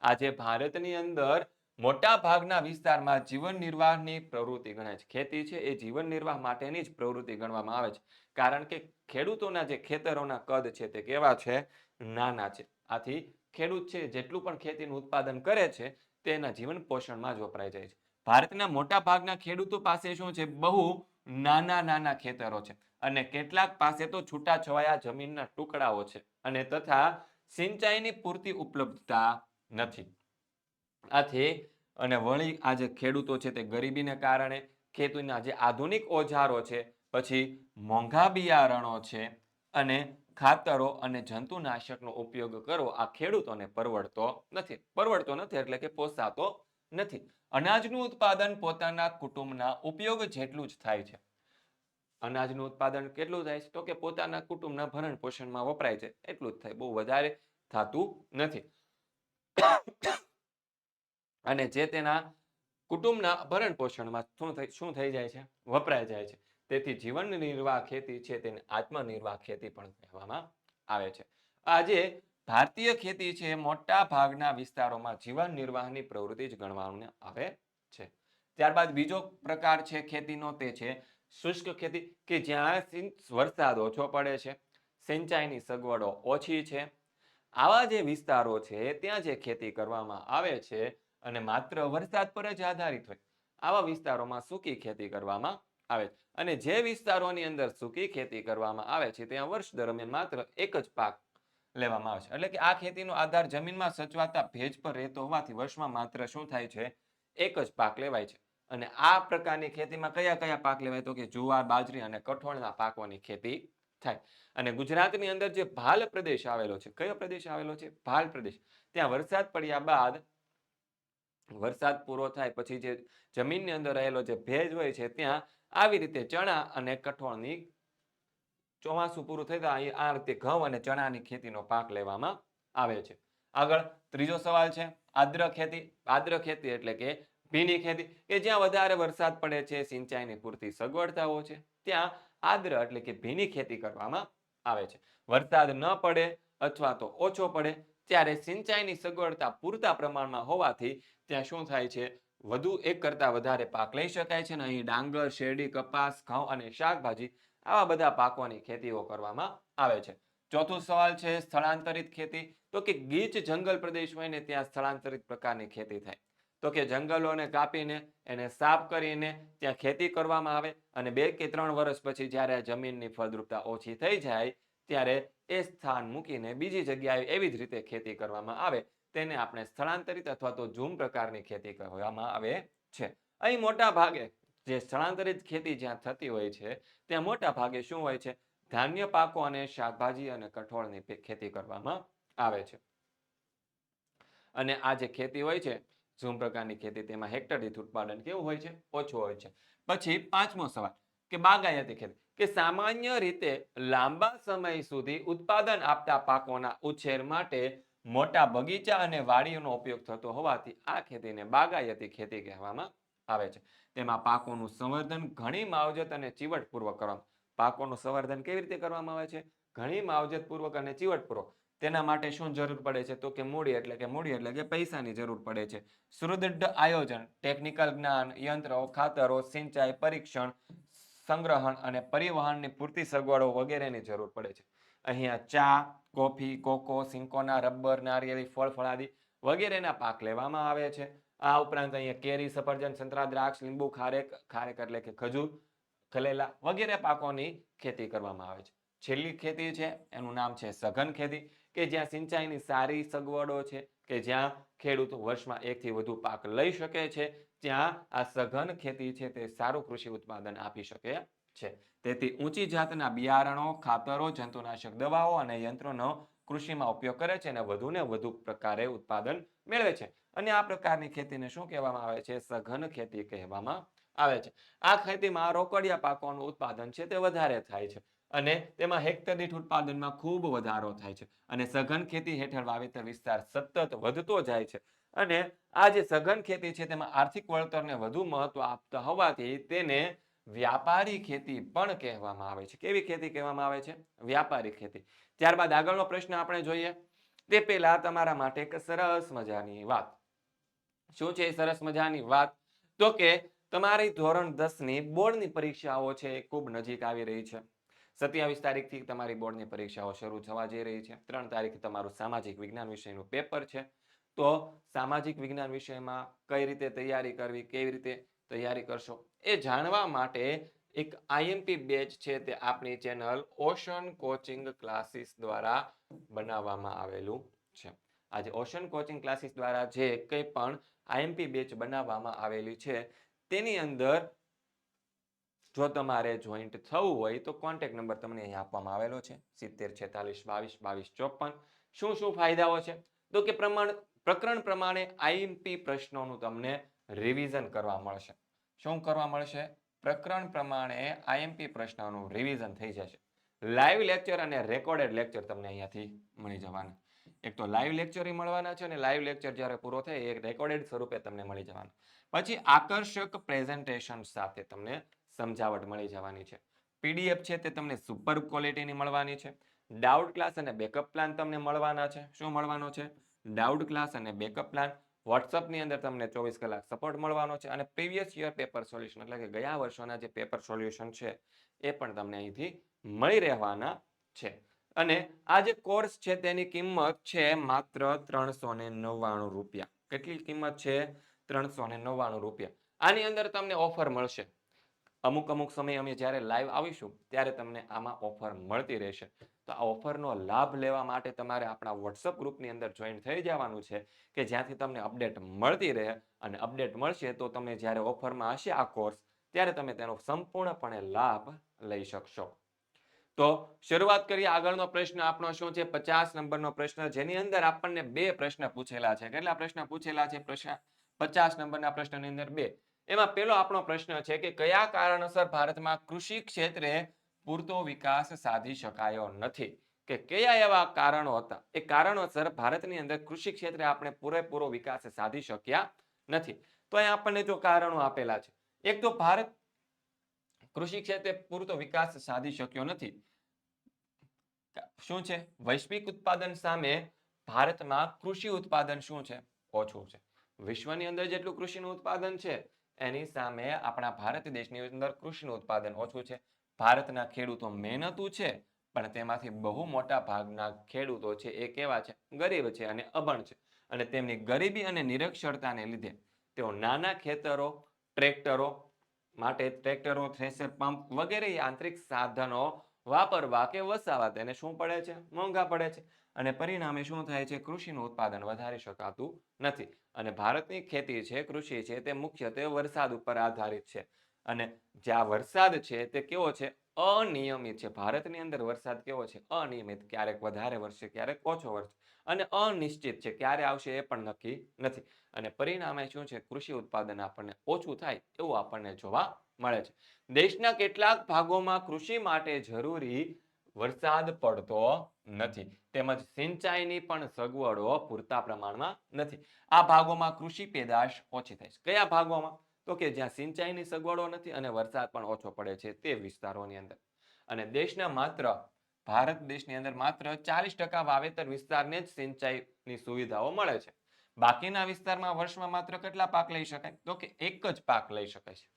આજે ભારતની અંદર મોટા ભાગના વિસ્તારમાં જીવન નિર્વાહની પ્રવૃત્તિ ગણાય છે. ખેતી છે એ જીવન નિર્વાહ માટેની જ પ્રવૃત્તિ ગણવામાં આવે છે કારણ કે ખેડૂતોના જે ખેતરોના કદ છે તે કેવા છે? નાના છે. આથી ખેડૂત છે જેટલું પણ ખેતીનું ઉત્પાદન કરે છે તેના જીવન પોષણમાં જ વપરાઈ જાય છે. ભારતના મોટા ભાગના ખેડૂતો પાસે શું છે? બહુ નાના ખેતરો છે અને કેટલાક પાસે તો છૂટાછવાયા જમીનના ટુકડાઓ છે અને તથા સિંચાઈની પૂરતી ઉપલબ્ધતા નથી. આથી અને વળી આ જે ખેડૂતો છે તે ગરીબીને કારણે ખેતીના જે આધુનિક ઓજારો છે, પછી મોંઘા બિયારણો છે અને ખાતરો અને જંતુનાશકનો ઉપયોગ કરવો આ ખેડૂતોને પરવડતો નથી એટલે કે પોસાતો નથી. અનાજનું ઉત્પાદન પોતાના કુટુંબના ઉપયોગ જેટલું જ થાય છે. અનાજનું ઉત્પાદન કેટલું થાય છે? તો કે પોતાના કુટુંબના ભરણ પોષણમાં વપરાય છે એટલું જ થાય, બહુ વધારે થતું નથી. અને જે તેના કુટુંબના ભરણ પોષણમાં શું થઈ જાય છે? વપરાય જાય છે. તેથી જીવન નિર્વાહ ખેતી છે તેને આત્મનિર્વાહ ખેતી પણ કહેવામાં આવે છે. આજે ભારતીય ખેતી છે મોટા ભાગના વિસ્તારોમાં જીવન નિર્વાહની પ્રવૃત્તિ જ ગણવામાં આવે છે. ત્યારબાદ બીજો પ્રકાર છે ખેતીનો, તે છે શુષ્ક ખેતી, કે જ્યાં વરસાદ ઓછો પડે છે, સિંચાઈની સગવડો ઓછી છે. આવા જે વિસ્તારો છે ત્યાં જે ખેતી કરવામાં આવે છે અને માત્ર વરસાદ પર જ આધારિત હોય, આવા વિસ્તારોમાં સૂકી ખેતી કરવામાં આવે છે. અને જે વિસ્તારોની અંદર સૂકી ખેતી કરવામાં આવે છે ત્યાં વર્ષ દરમિયાન માત્ર એક જ પાક લેવામાં આવે છે. એટલે કે આ ખેતીનો આધાર જમીનમાં સચવાતા ભેજ પર રહેતો હોવાથી વર્ષમાં માત્ર શું થાય છે, એક જ પાક લેવાય છે. અને આ પ્રકારની ખેતીમાં કયા કયા પાક લેવાય, તો કે જુવાર, બાજરી અને કઠોળના પાકોની ખેતી થાય. અને ગુજરાતની અંદર જે ભાલ પ્રદેશ આવેલો છે, કયો પ્રદેશ આવેલો છે, ભાલ પ્રદેશ, ત્યાં વરસાદ પડ્યા બાદ વરસાદ પૂરો થાય પછી જે જમીનની અંદર રહેલો જે ભેજ હોય છે ત્યાં આવી રીતે ચણા અને કઠોળની ચોમાસું પૂરું થઈ જાય આ રીતે ઘઉં અને ચણાની ખેતીનો પાક લેવામાં આવે છે. આગળ ત્રીજો સવાલ છે આદ્ર ખેતી. આદ્ર ખેતી એટલે કે ભીની ખેતી, કે જ્યાં વધારે વરસાદ પડે છે, સિંચાઈની પૂરતી સગવડતાઓ છે, ત્યાં આદ્ર એટલે કે ભીની ખેતી કરવામાં આવે છે. વરસાદ ન પડે અથવા તો ઓછો પડે ત્યારે સિંચાઈની સગવડતા પૂરતા પ્રમાણમાં હોવાથી ત્યાં શું થાય છે, વધુ એક કરતા વધારે પાક લઈ શકાય છે. અને અહીં ડાંગર, શેરડી, કપાસ, ઘઉં અને શાકભાજી આવા બધા પાકોની ખેતીઓ કરવામાં આવે છે. ચોથો સવાલ છે સ્થળાંતરિત ખેતી. તો કે ગીચ જંગલ પ્રદેશ હોય ને ત્યાં સ્થળાંતરિત પ્રકારની ખેતી થાય. તો કે જંગલોને કાપીને એને સાફ કરીને ત્યાં ખેતી કરવામાં આવે અને 2 કે 3 વર્ષ પછી જ્યારે જમીનની ફળદ્રુપતા ઓછી થઈ જાય ત્યારે એ સ્થાન મૂકીને બીજી જગ્યાએ એવી જ રીતે ખેતી કરવામાં આવે, તેને આપણે સ્થળાંતરિત અથવા તો ઝૂમ પ્રકારની ખેતી કહેવામાં આવે છે. અહીં મોટા ભાગે જે સ્થળાંતરિત ખેતી જ્યાં થતી હોય છે ત્યાં મોટા ભાગે શું હોય છે, ધાન્ય પાકો અને શાકભાજી અને કઠોળની ખેતી કરવામાં આવે છે. અને આ જે ખેતી હોય છે ઝૂમ પ્રકારની ખેતી, તેમાં હેક્ટર દીઠ ઉત્પાદન કેવું હોય છે, ઓછું હોય છે. પછી પાંચમો સવાલ કે બાગાયતી ખેતી, કે સામાન્ય રીતે લાંબા સમય સુધી ઉત્પાદન આપતા પાકોના ઉછેર માટે મોટા બગીચા અને વાડીઓનો ઉપયોગ થતો હોવાથી આ ખેતીને બાગાયતી ખેતી કહેવામાં આવે છે. તેમાં પાકોનું સંવર્ધન ઘણી માવજત અને ચીવટપૂર્વક કરવામાં. પાકોનું સંવર્ધન કેવી રીતે કરવામાં આવે છે, ઘણી માવજતપૂર્વક અને ચીવટપૂર્વક. તેના માટે શું જરૂર પડે છે, તો કે મૂડી એટલે કે પૈસાની જરૂર પડે છે. સુદૃઢ આયોજન, ટેકનિકલ જ્ઞાન, યંત્રો, ખાતરો, સિંચાઈ, પરીક્ષણ, સંગ્રહણ અને પરિવહનની પૂરતી સગવડો વગેરેની જરૂર પડે છે. અહીંયા ચા, કોફી, કોકો, સિંકોના, રબર, નારિયેળી, ફળ ફળાદી વગેરેના પાક લેવામાં આવે છે. આ ઉપરાંત અહીંયા કેરી, સફરજન, સંતરા, દ્રાક્ષ, લીંબુ, ખારેક એટલે કે ખજૂર, ખલેલા વગેરે પાકોની ખેતી કરવામાં આવે છે. છેલ્લી ખેતી છે એનું નામ છે સઘન ખેતી, કે જ્યાં સિંચાઈની સારી સગવડો છે, કે જ્યાં ખેડૂતો વર્ષમાં 1 થી વધુ પાક લઈ શકે છે, ત્યાં આ સઘન ખેતી છે તે સારું કૃષિ ઉત્પાદન આપી શકે છે. તેથી ઊંચી જાતના બિયારણો, ખાતરો, જંતુનાશક દવાઓ અને યંત્રોનો કૃષિમાં ઉપયોગ કરે છે અને વધુને વધુ પ્રકારે ઉત્પાદન મેળવે છે. અને આ પ્રકારની ખેતીને શું કહેવામાં આવે છે, સઘન ખેતી કહેવામાં આવે છે. આ ખેતીમાં રોકડિયા પાકોનું ઉત્પાદન છે તે વધારે થાય છે અને તેમાં હેક્ટર દીઠ ઉત્પાદનમાં ખૂબ વધારો થાય છે. અને સઘન ખેતી હેઠળ વાવેતર વિસ્તાર સતત વધતો જાય છે. અને આ જે સઘન ખેતી છે તેમાં આર્થિક વળતરને વધુ મહત્વ આપતા હોવાથી તેને વ્યાપારી ખેતી પણ કહેવામાં આવે છે. કેવી ખેતી કહેવામાં આવે છે, વ્યાપારી ખેતી. ત્યારબાદ આગળનો પ્રશ્ન આપણે જોઈએ તે પહેલા તમારા માટે એક સરસ મજાની વાત. શું છે સરસ મજાની વાત, તો કે તમારી ધોરણ 10 ની બોર્ડની પરીક્ષાઓ છે એ ખૂબ નજીક આવી રહી છે. 27 તારીખથી તમારી બોર્ડની પરીક્ષાઓ શરૂ થવા જઈ રહી છે. 3 તારીખે તમારું સામાજિક વિજ્ઞાન વિષયનું પેપર છે. તો સામાજિક વિજ્ઞાન વિષયમાં કઈ રીતે તૈયારી કરવી, કેવી રીતે તૈયારી કરશો એ જાણવા માટે એક આઈએમપી બેચ છે તે આપણી ચેનલ ઓશન કોચિંગ ક્લાસીસ દ્વારા બનાવવામાં આવેલું છે. આજે ઓશન કોચિંગ ક્લાસીસ દ્વારા જે કંઈ પણ આઈએમપી બેચ બનાવવામાં આવેલી છે તેની અંદર જો તમારે જોઈન્ટ થવું હોય તો કોન્ટેક્ટ નંબર તમને અહીં આપવામાં આવેલો છે 7046222254. શું ફાયદાઓ છે, તો કે પ્રકરણ પ્રમાણે આઈએમપી પ્રશ્નોનું તમને રિવિઝન કરવા મળશે. શું કરવા મળશે, પ્રકરણ પ્રમાણે આઈએમપી પ્રશ્નોનું રિવિઝન થઈ જશે. લાઈવ લેક્ચર અને રેકોર્ડેડ લેક્ચર તમને અહીંયાથી મળી જવાના. એક તો લાઈવ લેક્ચર મળવાના છે અને લાઈવ લેક્ચર જ્યારે પૂરો થાય એ રેકોર્ડેડ સ્વરૂપે તમને મળી જવાના. પછી આકર્ષક પ્રેઝન્ટેશન સાથે તમને સમજાવટ મળી જવાની છે. PDF છે તે તમને સુપર ક્વોલિટીની મળવાની છે. ડાઉટ ક્લાસ અને બેકઅપ પ્લાન તમને મળવાના છે. શું મળવાનો છે? ડાઉટ ક્લાસ અને બેકઅપ પ્લાન. વોટ્સઅપની અંદર તમને 24 કલાક સપોર્ટ મળવાનો છે અને પ્રીવિયસ યર પેપર સોલ્યુશન એટલે કે ગયા વર્ષોના જે પેપર સોલ્યુશન છે એ પણ તમને અહીંથી મળી રહેવાના છે. અને આ જે કોર્સ છે તેની કિંમત છે માત્ર 399 રૂપિયા. કેટલી કિંમત છે? 399 રૂપિયા. આની અંદર તમને ઓફર મળશે. અમુક સમય અમે જ્યારે લાઈવ આવીશું ત્યારે તમને આમાં ઓફર મળતી રહેશે. તો આ ઓફરનો લાભ લેવા માટે તમારે આપણા વોટ્સઅપ ગ્રુપની અંદર જોઈન થઈ જવાનું છે કે જ્યાંથી તમને અપડેટ મળતી રહે અને અપડેટ મળશે તો તમે જ્યારે ઓફરમાં હશે આ કોર્સ ત્યારે તમે તેનો સંપૂર્ણપણે લાભ લઈ શકશો. તો શરૂઆત કરીએ. આગળનો પ્રશ્ન આપણો શું છે? 50 નંબરનો પ્રશ્ન, જેની અંદર આપણને બે પ્રશ્ન પૂછેલા છે. કેટલા પ્રશ્ન પૂછેલા છે? 50 નંબરના પ્રશ્નની અંદર બે. એમાં પહેલો આપણો પ્રશ્ન છે કે કયા કારણોસર ભારતમાં કૃષિ ક્ષેત્રે પૂરતો વિકાસ સાધી શકાયો નથી? કે કયા એવા કારણો હતા? એ કારણોસર ભારતની અંદર કૃષિ ક્ષેત્રે આપણે પૂરેપૂરો વિકાસ સાધી શક્યા નથી. તો અહીં આપણને જો કારણો આપેલા છે. એક તો ભારત કૃષિ ક્ષેત્રે પૂરતો વિકાસ સાધી શક્યો નથી. શું છે? વૈશ્વિક ઉત્પાદન સામે ભારતમાં કૃષિ ઉત્પાદન શું છે? ઓછું છે. વિશ્વની અંદર જેટલું કૃષિનું ઉત્પાદન છે એની સામે આપણા ભારત દેશની અંદર કૃષિનું ઉત્પાદન ઓછું છે. ભારતના ખેડૂતો મહેનતુ છે પણ તેમાંથી બહુ મોટા ભાગના ખેડૂતો છે એ કેવા છે? ગરીબ છે અને અભણ છે. અને તેમની ગરીબી અને નિરક્ષરતાને લીધે તેઓ નાના ખેતરો, ટ્રેક્ટરો માટે ટ્રેક્ટરો, થ્રેશર, પંપ વગેરે યાંત્રિક સાધનો વાપરવા કે વસાવા તેને શું પડે છે? મોંઘા પડે છે. અને પરિણામે શું થાય છે? કૃષિનું ઉત્પાદન વધારી શકાતું નથી. અને ભારતની ખેતી છે, કૃષિ છે તે મુખ્યત્વે વરસાદ ઉપર આધારિત છે. અને જ્યાં વરસાદ છે તે કેવો છે? અનિયમિત છે. ભારતની અંદર વરસાદ કેવો છે? અનિયમિત. ક્યારેક વધારે વરસે, ક્યારેક ઓછો વરસે અને અનિશ્ચિત છે. ક્યારે આવશે એ પણ નક્કી નથી. અને પરિણામે શું છે? કૃષિ ઉત્પાદન આપણને ઓછું થાય એવું આપણને જોવા મળે છે. દેશના કેટલાક ભાગોમાં કૃષિ માટે જરૂરી વરસાદ પડતો નથી. તેમજ સિંચાઈની પણ સગવડો પૂરતા પ્રમાણમાં નથી. આ ભાગોમાં કૃષિ પેદાશ ઓછી થાય છે. કયા ભાગોમાં? તો કે જ્યાં સિંચાઈની સગવડો નથી અને વરસાદ પણ ઓછો પડે છે તે વિસ્તારોની અંદર. અને દેશના માત્ર ભારત દેશની અંદર માત્ર 40% વાવેતર વિસ્તારને જ સિંચાઈની સુવિધાઓ મળે છે. બાકીના વિસ્તારમાં વર્ષમાં માત્ર કેટલા પાક લઈ શકાય? તો કે એક જ પાક લઈ શકાય છે.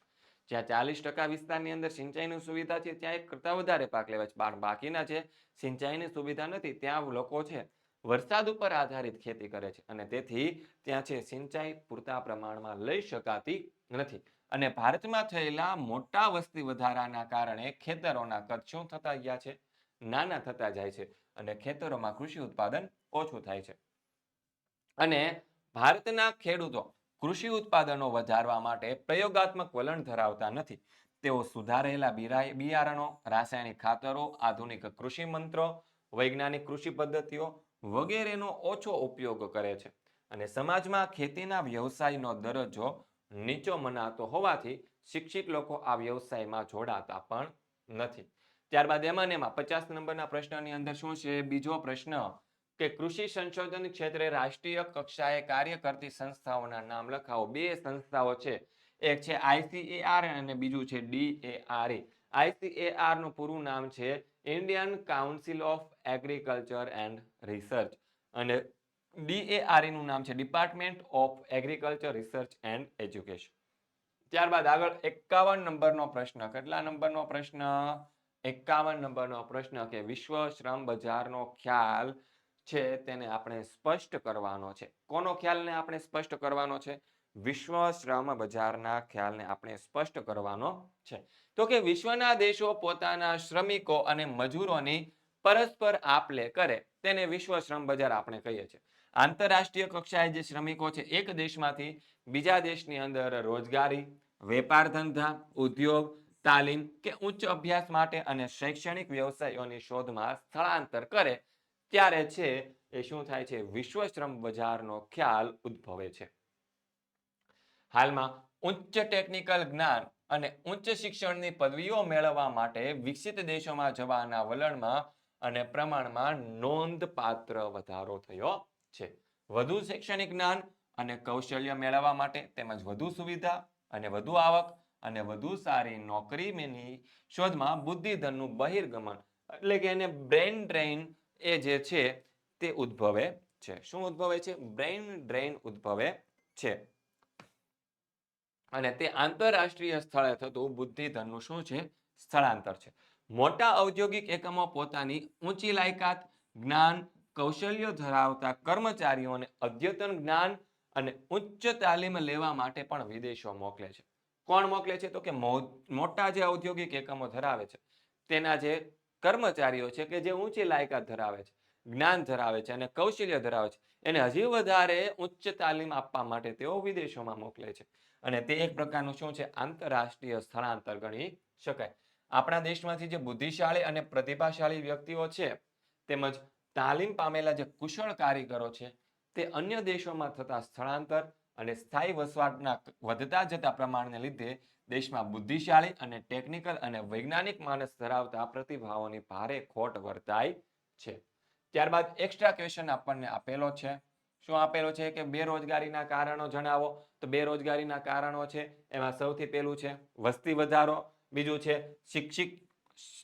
જ્યાં 40% વિસ્તારની અંદર સિંચાઈની સુવિધા છે ત્યાં એક કરતાં વધારે પાક લેવાય છે. બાકીના જે સિંચાઈની સુવિધા નથી ત્યાં લોકો છે વરસાદ ઉપર આધારિત ખેતી કરે છે અને તેથી ત્યાં છે સિંચાઈ પૂરતા પ્રમાણમાં લઈ શકાતી નથી. અને ભારતમાં થયેલા મોટા વસ્તી વધારાના કારણે ખેતરોના કદ શું થતા ગયા છે? નાના થતા જાય છે અને ખેતરોમાં કૃષિ ઉત્પાદન ઓછું થાય છે. અને ભારતના ખેડૂતો કૃષિ ઉત્પાદનો વધારવા માટે પ્રયોગાત્મક વલણ ધરાવતા નથી. તેઓ સુધારેલા બિયારણો, રાસાયણિક ખાતરો, આધુનિક કૃષિ મંત્રો, વૈજ્ઞાનિક કૃષિ પદ્ધતિઓ વગેરેનો ઓછો ઉપયોગ કરે છે. અને સમાજમાં ખેતીના વ્યવસાયનો દરજ્જો નીચો મનાતો હોવાથી શિક્ષિત લોકો આ વ્યવસાયમાં જોડાતા પણ નથી. ત્યારબાદ એમાં 50 નંબરના પ્રશ્નની અંદર શું છે? બીજો પ્રશ્ન કે કૃષિ સંશોધન ક્ષેત્રે રાષ્ટ્રીય કક્ષાએ કાર્ય કરતી સંસ્થાઓના નામ લખાવો. બે સંસ્થાઓ છે. એક છે ICAR અને બીજું છે DARE. ICAR નું પૂરું નામ છે Indian council of agriculture and research અને DARE નું નામ છે department of agriculture research and education. ત્યારબાદ આગળ 51 નંબરનો પ્રશ્ન. કેટલા નંબરનો પ્રશ્ન? 51 નંબરનો પ્રશ્ન કે વિશ્વ શ્રમ બજારનો ખ્યાલ છે તેને આપણે સ્પષ્ટ કરવાનો છે. કોનો ખ્યાલને આપણે સ્પષ્ટ કરવાનો છે? વિશ્વ શ્રમ બજારના ખ્યાલને આપણે સ્પષ્ટ કરવાનો છે. તો કે વિશ્વના દેશો પોતાના શ્રમિકો અને મજૂરોની પરસ્પર આપ-લે કરે તેને વિશ્વ શ્રમ બજાર આપણે કહીએ છીએ. આંતરરાષ્ટ્રીય કક્ષાએ જે શ્રમિકો છે એક દેશમાંથી બીજા દેશની અંદર રોજગારી, વેપાર ધંધા, ઉદ્યોગ, તાલીમ કે ઉચ્ચ અભ્યાસ માટે અને શૈક્ષણિક વ્યવસાયોની શોધમાં સ્થળાંતર કરે ત્યારે છે એ શું થાય છે? વિશ્વ શ્રમ બજારનો ખ્યાલ ઉદ્ભવે છે. હાલમાં ઉચ્ચ ટેકનિકલ જ્ઞાન અને ઉચ્ચ શિક્ષણની પદવીઓ મેળવવા માટે વિકસિત દેશોમાં જવાના વલણમાં અને પ્રમાણમાં નોંધપાત્ર વધારો થયો છે. વધુ શૈક્ષણિક જ્ઞાન અને કૌશલ્ય મેળવવા માટે તેમજ વધુ સુવિધા અને વધુ આવક અને વધુ સારી નોકરીની શોધમાં બુદ્ધિધનનું બહિર્ગમન એટલે કે એને બ્રેન ડ્રેઇન એ જે છે તે ઉદ્ભવે છે. શું ઉદ્ભવે છે? બ્રેન ડ્રેઇન ઉદ્ભવે છે. અને તે આંતરરાષ્ટ્રીય સ્થળે થતું બુદ્ધિધનનું શું છે? સ્થળાંતર છે. મોટા ઔદ્યોગિક એકમો પોતાની ઊંચી લાયકાત, જ્ઞાન, કૌશલ્યો ધરાવતા કર્મચારીઓને અદ્યતન જ્ઞાન અને ઉચ્ચ તાલીમ લેવા માટે પણ વિદેશો મોકલે છે. કોણ મોકલે છે? તો કે મોટા જે ઔદ્યોગિક એકમો ધરાવે છે તેના જે કર્મચારીઓ છે કે જે ઊંચી લાયકાત ધરાવે છે, જ્ઞાન ધરાવે છે અને કૌશલ્ય ધરાવે છે, એને હજી વધારે ઉચ્ચ તાલીમ આપવા માટે તેઓ વિદેશોમાં મોકલે છે. અને તે એક પ્રકારનું શું છે? આંતરરાષ્ટ્રીય સ્થળાંતર ગણી શકાય. આપણા દેશમાંથી જે બુદ્ધિશાળી અને પ્રતિભાશાળી વ્યક્તિઓ છે તેમજ તાલીમ પામેલા જે કુશળ કારીગરો છે તે અન્ય દેશોમાં થતા સ્થળાંતર અને સ્થાયી વસવાટના વધતા જતા પ્રમાણને લીધે દેશમાં બુદ્ધિશાળી અને ટેકનિકલ અને વૈજ્ઞાનિક માનસ ધરાવતા પ્રતિભાઓની ભારે ખોટ વર્તાય છે. ત્યારબાદ એક્સ્ટ્રા ક્વેશ્ચન આપણને આપેલો છે. શું આપેલો છે? કે બેરોજગારીના કારણો જણાવો. તો બેરોજગારીના કારણો છે એમાં સૌથી પહેલું છે વસ્તી વધારો, બીજું છે શિક્ષિત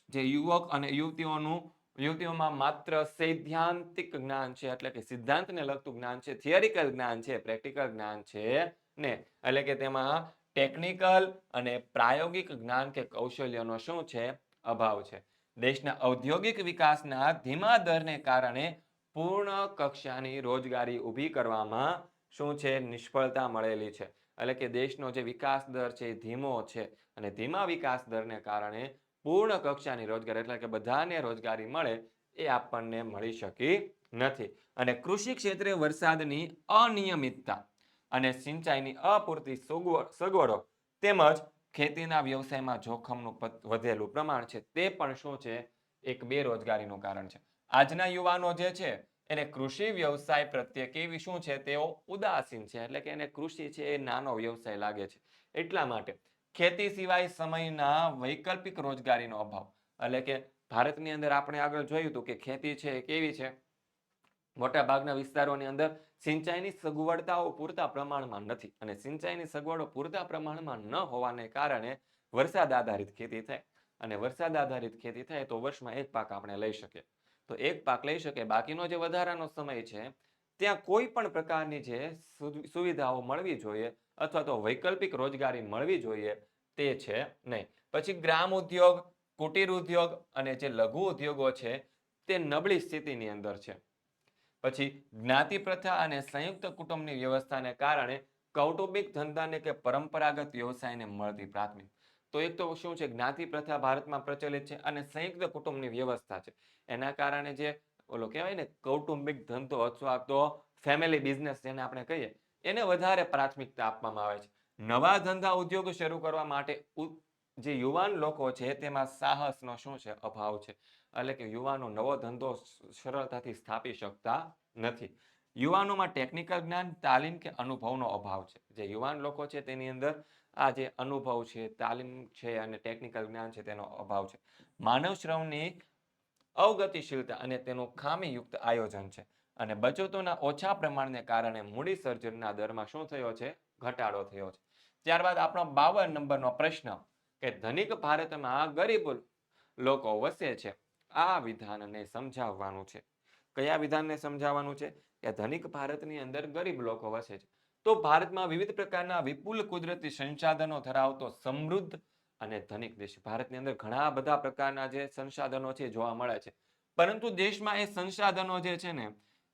જે યુવક અને યુવતીઓમાં માત્ર સૈદ્ધાંતિક જ્ઞાન છે એટલે કે સિદ્ધાંતને લગતું જ્ઞાન છે, થિયરિકલ જ્ઞાન છે, પ્રેક્ટિકલ જ્ઞાન છે ને, એટલે કે તેમાં ટેકનિકલ અને પ્રાયોગિક જ્ઞાન કે કૌશલ્યનો શું છે? અભાવ છે. દેશના ઔદ્યોગિક વિકાસના ધીમા દરને કારણે પૂર્ણ કક્ષાની રોજગારી ઊભી કરવામાં શું છે? નિષ્ફળતા મળેલી છે. એટલે કે દેશનો જે વિકાસ દર છે એ ધીમો છે અને ધીમા વિકાસ દરને કારણે પૂર્ણ કક્ષાની રોજગારી એટલે કે બધાને રોજગારી મળે એ આપણને મળી શકી નથી. અને કૃષિ ક્ષેત્રે વરસાદની અનિયમિતતા અને સિંચાઈની અપૂરતી સગવડો તેમજ ખેતીના વ્યવસાયમાં જોખમનું વધેલું પ્રમાણ છે તે પણ શું છે? એક બેરોજગારીનું કારણ છે. આજના યુવાનો જે છે એને કૃષિ વ્યવસાય પ્રત્યે કેવી શું છે? તેઓ ઉદાસીન છે. એટલે કે એને કૃષિ છે એ નાનો વ્યવસાય લાગે છે. એટલા માટે ખેતી સિવાય સમયના વૈકલ્પિક રોજગારીનો અભાવ. એટલે કે ભારતની અંદર આપણે આગળ જોયું હતું કે ખેતી છે એ કેવી છે? મોટા ભાગના વિસ્તારોની અંદર સિંચાઈની સગવડતાઓ પૂરતા પ્રમાણમાં નથી અને સિંચાઈની સગવડો પૂરતા પ્રમાણમાં ન હોવાને કારણે વરસાદ આધારિત ખેતી થાય અને વરસાદ આધારિત ખેતી થાય તો વર્ષમાં એક પાક આપણે લઈ શકીએ. તો એક પાક લઈ શકીએ, બાકીનો જે વધારાનો સમય છે ત્યાં કોઈ પણ પ્રકારની જે સુવિધાઓ મળવી જોઈએ અથવા તો વૈકલ્પિક રોજગારી મળવી જોઈએ તે છે નહીં. પછી ગ્રામ ઉદ્યોગ, કુટીર ઉદ્યોગ અને જે લઘુ ઉદ્યોગો છે તે નબળી સ્થિતિની અંદર છે. પછી જ્ઞાતિ પ્રથા અને સંયુક્ત કુટુંબની વ્યવસ્થાને કારણે કૌટુંબિક ધંધાને કે પરંપરાગત વ્યવસાયને મળતી પ્રાથમિક. તો એક તો શું છે? જ્ઞાતિ પ્રથા ભારતમાં પ્રચલિત છે અને સંયુક્ત કુટુંબની વ્યવસ્થા છે. એના કારણે જે ઓલો કહેવાય ને કૌટુંબિક ધંધો અથવા તો ફેમિલી બિઝનેસ જેને આપણે કહીએ એને વધારે પ્રાથમિકતા આપવામાં આવે છે. નવા ધંધા ઉદ્યોગ શરૂ કરવા માટે જે યુવાન લોકો છે તેમાં સાહસનો શું છે? અભાવ છે. એટલે કે યુવાનો નવો ધંધો સરળતાથી સ્થાપી શકતા નથી. યુવાનોમાં ટેકનિકલ જ્ઞાન, તાલીમ કે અનુભવનો અભાવ છે. જે યુવાન લોકો છે તેની અંદર આ જે અનુભવ છે, તાલીમ છે અને ટેકનિકલ જ્ઞાન છે તેનો અભાવ છે. માનવ શ્રમની અવગતિશીલતા અને તેનું ખામીયુક્ત આયોજન છે. અને બચતોના ઓછા પ્રમાણને કારણે મૂડી સર્જનના દરમાં શું થયો છે? ઘટાડો થયો છે. ત્યારબાદ આપણો 52 નંબરનો પ્રશ્ન કે ધનિક ભારતમાં ગરીબ લોકો વસે છે. આ વિધાનને સમજાવવાનું છે. કયા વિધાનને સમજાવવાનું છે? કે ધનિક ભારતની અંદર ગરીબ લોકો વસે છે. તો ભારતમાં વિવિધ પ્રકારના વિપુલ કુદરતી સંસાધનો ધરાવતો સમૃદ્ધ અને ધનિક દેશ. ભારતની અંદર ઘણા બધા પ્રકારના જે સંસાધનો છે જોવા મળે છે. પરંતુ દેશમાં એ સંસાધનો જે છે ને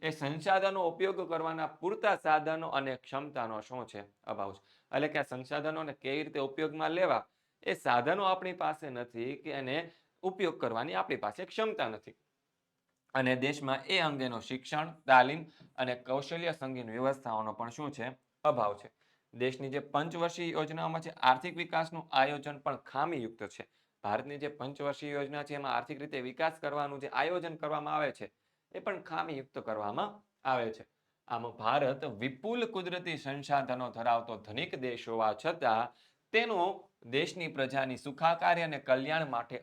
એ સંસાધનો ઉપયોગ કરવાના પૂરતા સાધનો અને ક્ષમતાનો શું છે? અભાવ છે. એટલે કે આ સંસાધનોને કેવી રીતે ઉપયોગમાં લેવા એ સાધનો આપણી પાસે નથી કે એને ઉપયોગ કરવાની આપણી પાસે ક્ષમતા નથી. અને દેશમાં એ અંગેનો શિક્ષણ, તાલીમ અને કૌશલ્ય સંગીન વ્યવસ્થાઓનો પણ શું છે? અભાવ છે. દેશની જે પંચવર્ષીય યોજનાઓમાં છે આર્થિક વિકાસનું આયોજન પણ ખામીયુક્ત છે. ભારતની જે પંચવર્ષીય યોજના છે એમાં આર્થિક રીતે વિકાસ કરવાનું જે આયોજન કરવામાં આવે છે એ પણ ખામીયુક્ત કરવામાં આવે છે. આમ ભારત વિપુલ કુદરતી સંસાધનો ધરાવતો ધનિક દેશ હોવા છતાં તેનો દેશની પ્રજાની સુખાકારી અને કલ્યાણ માટે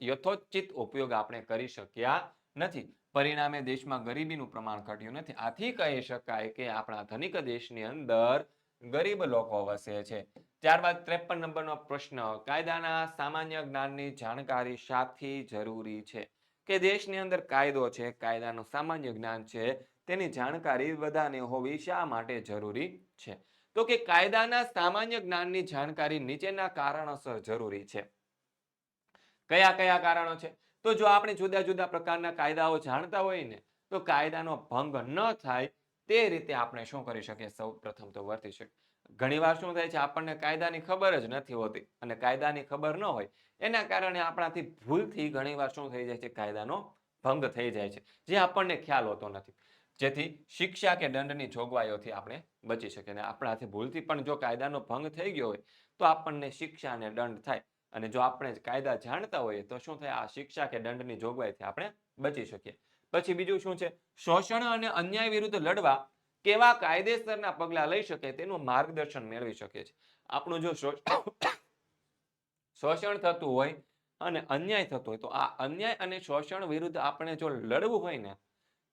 યથોચિત ઉપયોગ આપણે કરી શક્યા નથી. પરિણામે દેશમાં ગરીબીનું પ્રમાણ ઘટ્યું નથી. આથી કહી શકાય કે આપણા ધનિક દેશની અંદર ગરીબ લોકો વસે છે. ત્યારબાદ 53 નંબરનો પ્રશ્ન, કાયદાના સામાન્ય જ્ઞાનની જાણકારી શાથી જરૂરી છે? કે દેશની અંદર કાયદો છે, કાયદાનું સામાન્ય જ્ઞાન છે, તેની જાણકારી બધાને હોવી શા માટે જરૂરી છે? તો કે કાયદાના સામાન્ય જ્ઞાનની જાણકારી નીચેના કારણોસર જરૂરી છે. કયા કયા કારણો છે? તો જો આપણે જુદા જુદા પ્રકારના કાયદાઓ જાણતા હોય ને, તો કાયદાનો ભંગ ન થાય તે રીતે આપણે શું કરી શકીએ? સૌ પ્રથમ તો વર્તી શકીએ. ઘણીવાર શું થાય છે, આપણને કાયદાની ખબર જ નથી હોતી, અને કાયદાની ખબર ન હોય એના કારણે આપણાથી ભૂલથી ઘણીવાર શું થઈ જાય છે, કાયદાનો ભંગ થઈ જાય છે, જે આપણને ખ્યાલ હોતો નથી. જેથી શિક્ષા કે દંડની જોગવાઈઓથી આપણે બચી શકીએ. અને આપણાથી ભૂલથી પણ જો કાયદાનો ભંગ થઈ ગયો હોય તો આપણને શિક્ષા અને દંડ થાય. અને જો આપણે કાયદા જાણતા હોઈએ તો શું થાય, આ શિક્ષા કે દંડની જોગવાઈથી આપણે બચી શકીએ. પછી બીજું શું છે, શોષણ અને અન્યાય વિરુદ્ધ લડવા કેવા કાયદેસરના પગલા લઈ શકે તેનું માર્ગદર્શન મેળવી શકે છે. આપણું જો શોષણ થતું હોય અને અન્યાય થતો હોય, તો આ અન્યાય અને શોષણ વિરુદ્ધ આપણે જો લડવું હોય ને,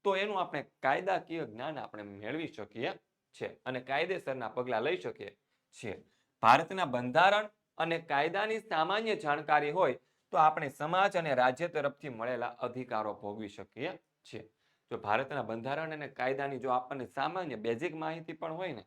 તો એનું આપણે કાયદાકીય જ્ઞાન આપણે મેળવી શકીએ છીએ અને કાયદેસરના પગલા લઈ શકીએ છીએ. ભારતના બંધારણ અને કાયદાની સામાન્ય જાણકારી હોય તો આપણે સમાજ અને રાજ્ય તરફથી મળેલા અધિકારો ભોગવી શકીએ છીએ. જો ભારતના બંધારણ અને કાયદાની જો આપણને સામાન્ય બેઝિક માહિતી પણ હોય ને,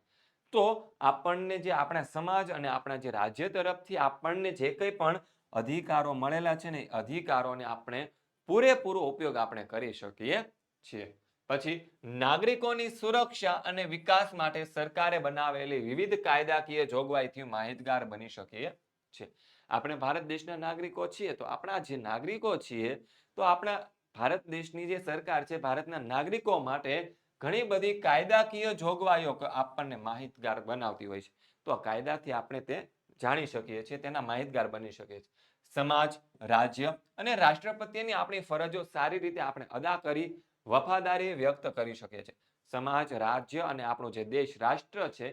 તો આપણને જે આપણા સમાજ અને આપણા જે રાજ્ય તરફથી આપણને જે કંઈ પણ અધિકારો મળેલા છે ને, અધિકારોને આપણે પૂરેપૂરો ઉપયોગ આપણે કરી શકીએ છીએ. પછી નાગરિકોની સુરક્ષા અને વિકાસ માટે સરકારે બનાવેલી વિવિધ કાયદાકીય જોગવાઈથી માહિતગાર બની શકીએ છીએ. આપણે ભારત દેશના નાગરિકો છીએ, તો આપણા જે નાગરિકો છીએ, તો આપણા ભારત દેશની જે સરકાર છે, ભારતના નાગરિકો માટે ઘણી બધી કાયદાકીય જોગવાઈઓ આપણને માહિતગાર બનાવતી હોય છે. તો આ કાયદાથી આપણે તે જાણી શકીએ છીએ, તેના માહિતગાર બની શકીએ છીએ. સમાજ, રાજ્ય અને રાષ્ટ્ર પ્રત્યેની આપણી ફરજો સારી રીતે આપણે અદા કરી વફાદારી વ્યક્ત કરી શકીએ છીએ. સમાજ, રાજ્ય અને આપણો જે દેશ રાષ્ટ્ર છે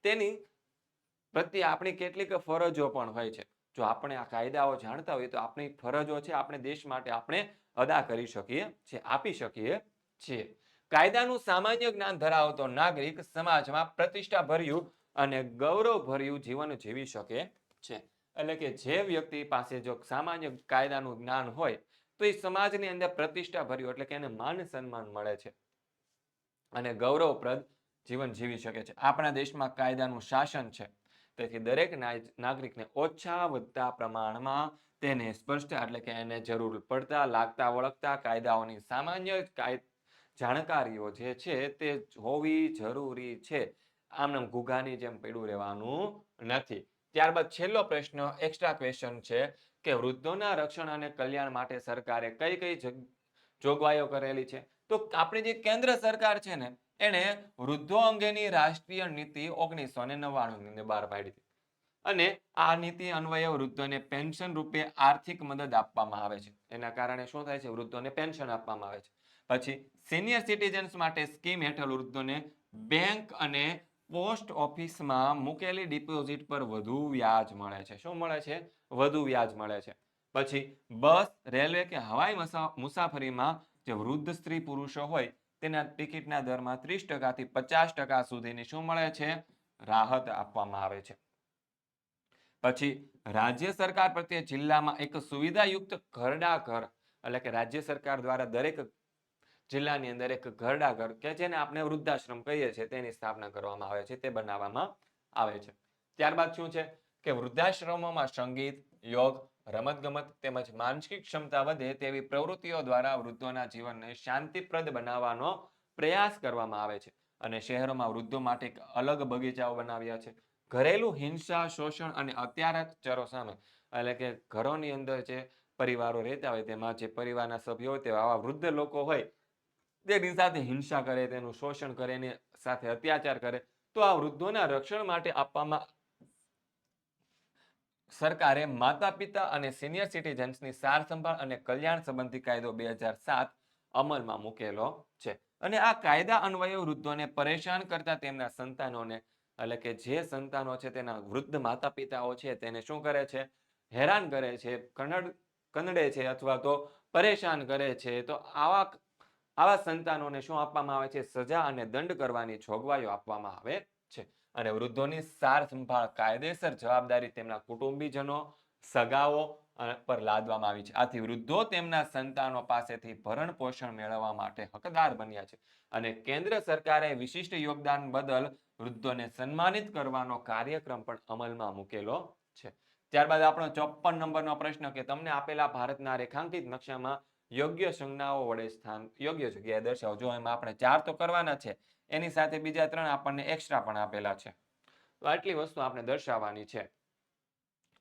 તેની પ્રત્યે આપણી કેટલીક ફરજો પણ હોય છે. જો આપણે આ કાયદાઓ જાણતા હોઈએ તો આપણી ફરજો છે આપણે દેશ માટે આપણે અદા કરી શકીએ છીએ, આપી શકીએ છીએ. કાયદાનું સામાન્ય જ્ઞાન ધરાવતો નાગરિક સમાજમાં પ્રતિષ્ઠાભર્યું અને ગૌરવભર્યું જીવન જીવી શકે છે. એટલે કે જે વ્યક્તિ પાસે જો સામાન્ય કાયદાનું જ્ઞાન હોય તો એ સમાજની અંદર પ્રતિષ્ઠા ભર્યું, એટલે કે એને માન સન્માન મળે છે અને ગૌરવપ્રદ જીવન જીવી શકે છે. આપણા દેશમાં કાયદાનું શાસન છે, તેથી દરેક નાગરિકને ઓછા વધતા પ્રમાણમાં તેને સ્પષ્ટ, એટલે કે એને જરૂર પડતા લાગતા વળગતા કાયદાઓની સામાન્ય જાણકારીઓ જે છે તે હોવી જરૂરી છે. આમ ગુગાની જેમ પડ્યું રહેવાનું નથી. ત્યારબાદ છેલ્લો પ્રશ્ન, એક્સ્ટ્રા ક્વેશ્ચન છે કે વૃદ્ધોના રક્ષણ અને કલ્યાણ માટે સરકારે કઈ કઈ જોગવાઈઓ કરેલી છે? તો આપણી જે કેન્દ્ર સરકાર છે ને, એને વૃદ્ધો અંગેની રાષ્ટ્રીય નીતિ 1999 બહાર પાડી હતી. અને આ નીતિ અન્વયે વૃદ્ધોને પેન્શન રૂપે આર્થિક મદદ આપવામાં આવે છે. એના કારણે શું થાય છે, વૃદ્ધોને પેન્શન આપવામાં આવે છે. પછી સિનિયર સિટીઝન્સ માટે સ્કીમ હેઠળ વૃદ્ધોને બેંક અને પોસ્ટ ઓફિસમાં મૂકેલી ડિપોઝિટ પર વધુ વ્યાજ મળે છે. શું મળે છે? વધુ વ્યાજ મળે છે. પછી બસ, રેલવે કે હવાઈ મુસાફરીમાં જે વૃદ્ધ સ્ત્રી પુરુષો હોય તેના ટિકિટના દરમાં 30% થી 50% સુધીની શું મળે છે? રાહત આપવામાં આવે છે. પછી રાજ્ય સરકાર પ્રત્યે જિલ્લામાં એક સુવિધાયુક્ત ઘરડા ઘર, એટલે કે રાજ્ય સરકાર દ્વારા દરેક જિલ્લાની અંદર એક ઘરડા ઘર, કે જેને આપણે વૃદ્ધાશ્રમ કહીએ છીએ, તેની સ્થાપના કરવામાં આવે છે, તે બનાવવામાં આવે છે. ત્યારબાદ શું છે કે વૃદ્ધાશ્રમોમાં સંગીત, યોગ, રમતગમત તેમજ માનસિક ક્ષમતા વધે તેવી પ્રવૃત્તિઓ દ્વારા વૃદ્ધોના જીવનને શાંતિપ્રદ બનાવવાનો પ્રયાસ કરવામાં આવે છે. અને શહેરોમાં વૃદ્ધો માટે અલગ બગીચાઓ બનાવ્યા છે. ઘરેલું હિંસા, શોષણ અને અત્યાચારો સામે, એટલે કે ઘરોની અંદર જે પરિવારો રહેતા હોય તેમાં જે પરિવારના સભ્યો હોય તે આવા વૃદ્ધ લોકો હોય તેની સાથે હિંસા કરે, તેનું શોષણ કરે, એની સાથે અત્યાચાર કરે, તો આ વૃદ્ધોના રક્ષણ માટે આપવામાં સરકારે માતા પિતા અને સિનિયર સિટીઝન્સની સાર સંભાળ અને કલ્યાણ સંબંધી કાયદો 2007 અમલમાં મૂકેલો છે. અને આ કાયદા અન્વયે વૃદ્ધોને પરેશાન કરતા તેમના સંતાનોને, એટલે કે જે સંતાનો છે તેના વૃદ્ધ માતા પિતાઓ છે તેને શું કરે છે? હેરાન કરે છે, કનડે છે અથવા તો પરેશાન કરે છે, તો આવા સંતાનોને શું આપવામાં આવે છે? સજા અને દંડ કરવાની જોગવાઈઓ આપવામાં આવે છે. અને વૃદ્ધોની સાર સંભાળ કાયદેસર જવાબદારી તેમના કુટુંબીજનો સગાઓ પર લાદવામાં આવી છે. આથી વૃદ્ધો તેમના સંતાનો પાસેથી ભરણ પોષણ મેળવવા માટે હકદાર બન્યા છે અને કેન્દ્ર સરકારે વિશિષ્ટ યોગદાન બદલ વૃદ્ધોને સન્માનિત કરવાનો કાર્યક્રમ પણ અમલમાં મૂકેલો છે. ત્યારબાદ આપણો 54 નંબરનો પ્રશ્ન કે તમને આપેલા ભારતના રેખાંકિત નકશામાં યોગ્ય સંજ્ઞાઓ વડે સ્થાન યોગ્ય જગ્યાએ દર્શાવો. જો એમાં આપણે 4 તો કરવાના છે, એની સાથે બીજા 3 આપણને એક્સ્ટ્રા પણ આપેલા છે. તો આટલી વસ્તુ આપણે દર્શાવવાની છે.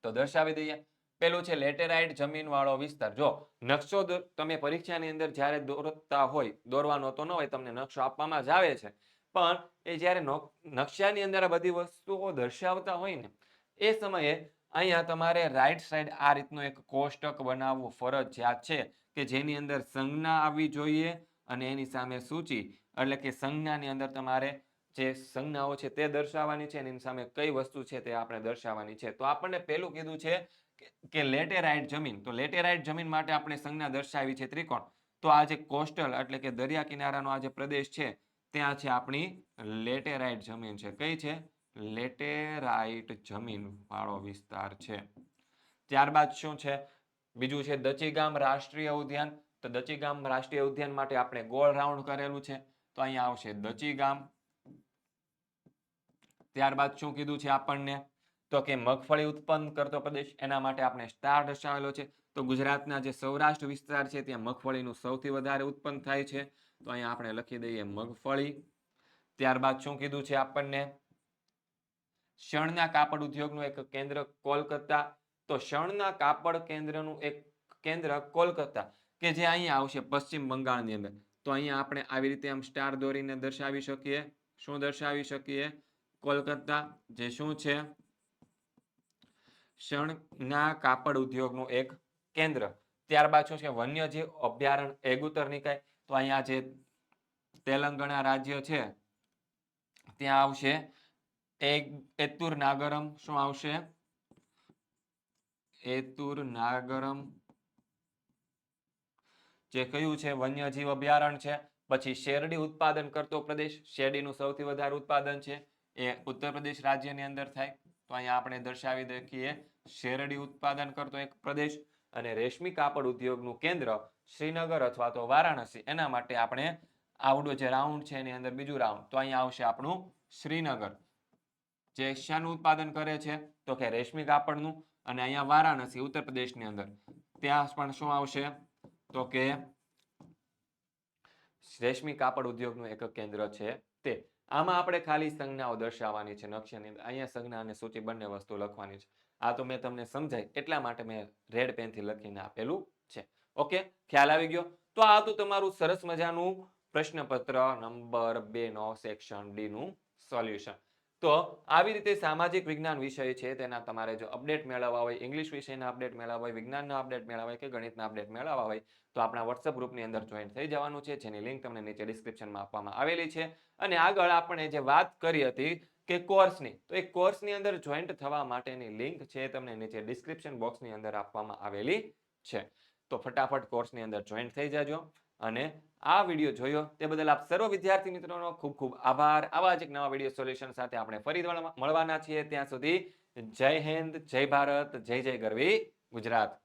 તો દર્શાવી દઈએ. પેલું છે લેટેરાઇટ જમીન વાળો વિસ્તાર. જો નકશો તમે પરીક્ષાની અંદર જ્યારે દોરતા હોય, દોરવાનો તો ન હોય, તમને નકશો આપવામાં જ આવે છે, પણ એ જ્યારે નકશાની અંદર આ બધી વસ્તુઓ દર્શાવતા હોય ને એ સમયે અહીંયા તમારે રાઈટ સાઈડ આ રીતનું એક કોષ્ટક બનાવવું ફરજિયાત છે કે જેની અંદર સંજ્ઞા આવવી જોઈએ અને એની સામે સૂચિ, એટલે કે સંજ્ઞાની અંદર તમારે જે સંજ્ઞાઓ છે તે દર્શાવવાની છે અને એની સામે કઈ વસ્તુ છે તે આપણે દર્શાવવાની છે. તો આપણને પેલું કીધું છે કે લેટેરાઇટ જમીન. તો લેટેરાઇટ જમીન માટે આપણે સંજ્ઞા દર્શાવી છે ત્રિકોણ. તો આ જે કોસ્ટલ એટલે કે દરિયા કિનારાનો આ જે પ્રદેશ છે ત્યાં છે આપણી લેટેરાઇટ જમીન છે. કઈ છે? લેટેરાઇટ જમીન વાળો વિસ્તાર છે. ત્યારબાદ શું છે? બીજું છે દચીગામ રાષ્ટ્રીય ઉદ્યાન. તો દચીગામ રાષ્ટ્રીય ઉદ્યાન માટે આપણે ગોળ રાઉન્ડ કરેલું છે. તો અહીંયા આવશે દચીગામ. ત્યારબાદ શું કીધું છે આપણને? તો કે મગફળી ઉત્પન્ન કરતો પ્રદેશ, એના માટે આપણે સ્ટાર દર્શાવેલો છે. તો ગુજરાતના જે સૌરાષ્ટ્ર વિસ્તાર છે ત્યાં મગફળીનું સૌથી વધારે ઉત્પન્ન થાય છે. તો અહીંયા આપણે લખી દઈએ મગફળી. ત્યારબાદ શું કીધું છે આપણને? શણના કાપડ ઉદ્યોગનું એક કેન્દ્ર કોલકાતા. તો શણના કાપડ કેન્દ્રનું એક કેન્દ્ર કોલકાતા કે જે અહીંયા આવશે પશ્ચિમ બંગાળની અંદર. તો અહીંયા આપણે આવી રીતે આમ સ્ટાર દોરીને દર્શાવી શકીએ. શું દર્શાવી શકીએ? કોલકાતા, જે શું છે? શણના કાપડ ઉદ્યોગનું એક કેન્દ્ર. ત્યારબાદ શું છે? વન્યજીવ અભયારણ્ય એગુતર નિકાય. તો અહીંયા જે તેલંગાણા રાજ્ય છે ત્યાં આવશે એતુર નાગરમ. શું આવશે? એતુર નાગરમ, જે કયું છે? વન્યજીવ અભયારણ્ય છે. પછી શેરડી ઉત્પાદન કરતો પ્રદેશ, શેરડીનું સૌથી વધારે ઉત્પાદન છે એ ઉત્તર પ્રદેશ રાજ્યની અંદર થાય. તો અહીંયા આપણે દર્શાવી દઈએ શેરડી ઉત્પાદન કરતો એક પ્રદેશ. અને રેશમી કાપડ ઉદ્યોગનું કેન્દ્ર શ્રીનગર અથવા તો વારાણસી. એના માટે આપણે આવડો જે રાઉન્ડ છે એની અંદર બીજું રાઉન્ડ. તો અહીંયા આવશે આપણું શ્રીનગર. જે શાનું ઉત્પાદન કરે છે? તો કે રેશમી કાપડનું. અને અહીંયા વારાણસી ઉત્તર પ્રદેશની અંદર, ત્યાં પણ શું આવશે? તો કે રેશમી કાપડ ઉદ્યોગનું એક કેન્દ્ર છે તે. આમાં આપણે ખાલી સંજ્ઞાઓ દર્શાવવાની છે નકશાની અંદર. અહીંયા સંજ્ઞા અને સૂચિ બંને વસ્તુ લખવાની છે. આ તો મેં તમને સમજાય એટલા માટે મેં રેડ પેનથી લખીને આપેલું છે. ઓકે, ખ્યાલ આવી ગયો? તો આ હતું તમારું સરસ મજાનું પ્રશ્નપત્ર નંબર 2 નો સેક્શન ડી નું સોલ્યુશન. તો આવી રીતે સામાજિક વિજ્ઞાન વિષય છે તેના તમારે જો અપડેટ મેળવવા હોય, ઇંગ્લિશ વિષયના અપડેટ મેળવવા હોય, વિજ્ઞાનના અપડેટ મેળવવા હોય કે ગણિતના અપડેટ મેળવવા હોય તો આપણા WhatsApp ગ્રુપની અંદર જોઈન થઈ જવાનું છે, જેની લિંક તમને નીચે ડિસ્ક્રિપ્શનમાં આપવામાં આવેલી છે. અને આગળ આપણે જે વાત કરી હતી કે કોર્સની, તો એ કોર્સની અંદર જોઈન્ટ થવા માટેની લિંક છે તમને નીચે ડિસ્ક્રિપ્શન બોક્સની અંદર આપવામાં આવેલી છે. તો ફટાફટ કોર્સની અંદર જોઈન થઈ જાજો. અને આ વિડીયો જોયો તે બદલ આપ સર્વ વિદ્યાર્થી મિત્રોનો ખૂબ ખૂબ આભાર. આવા જ એક નવા વિડીયો સોલ્યુશન સાથે આપણે ફરી મળવાના છીએ. ત્યાં સુધી જય હિન્દ, જય ભારત, જય જય ગરવી ગુજરાત.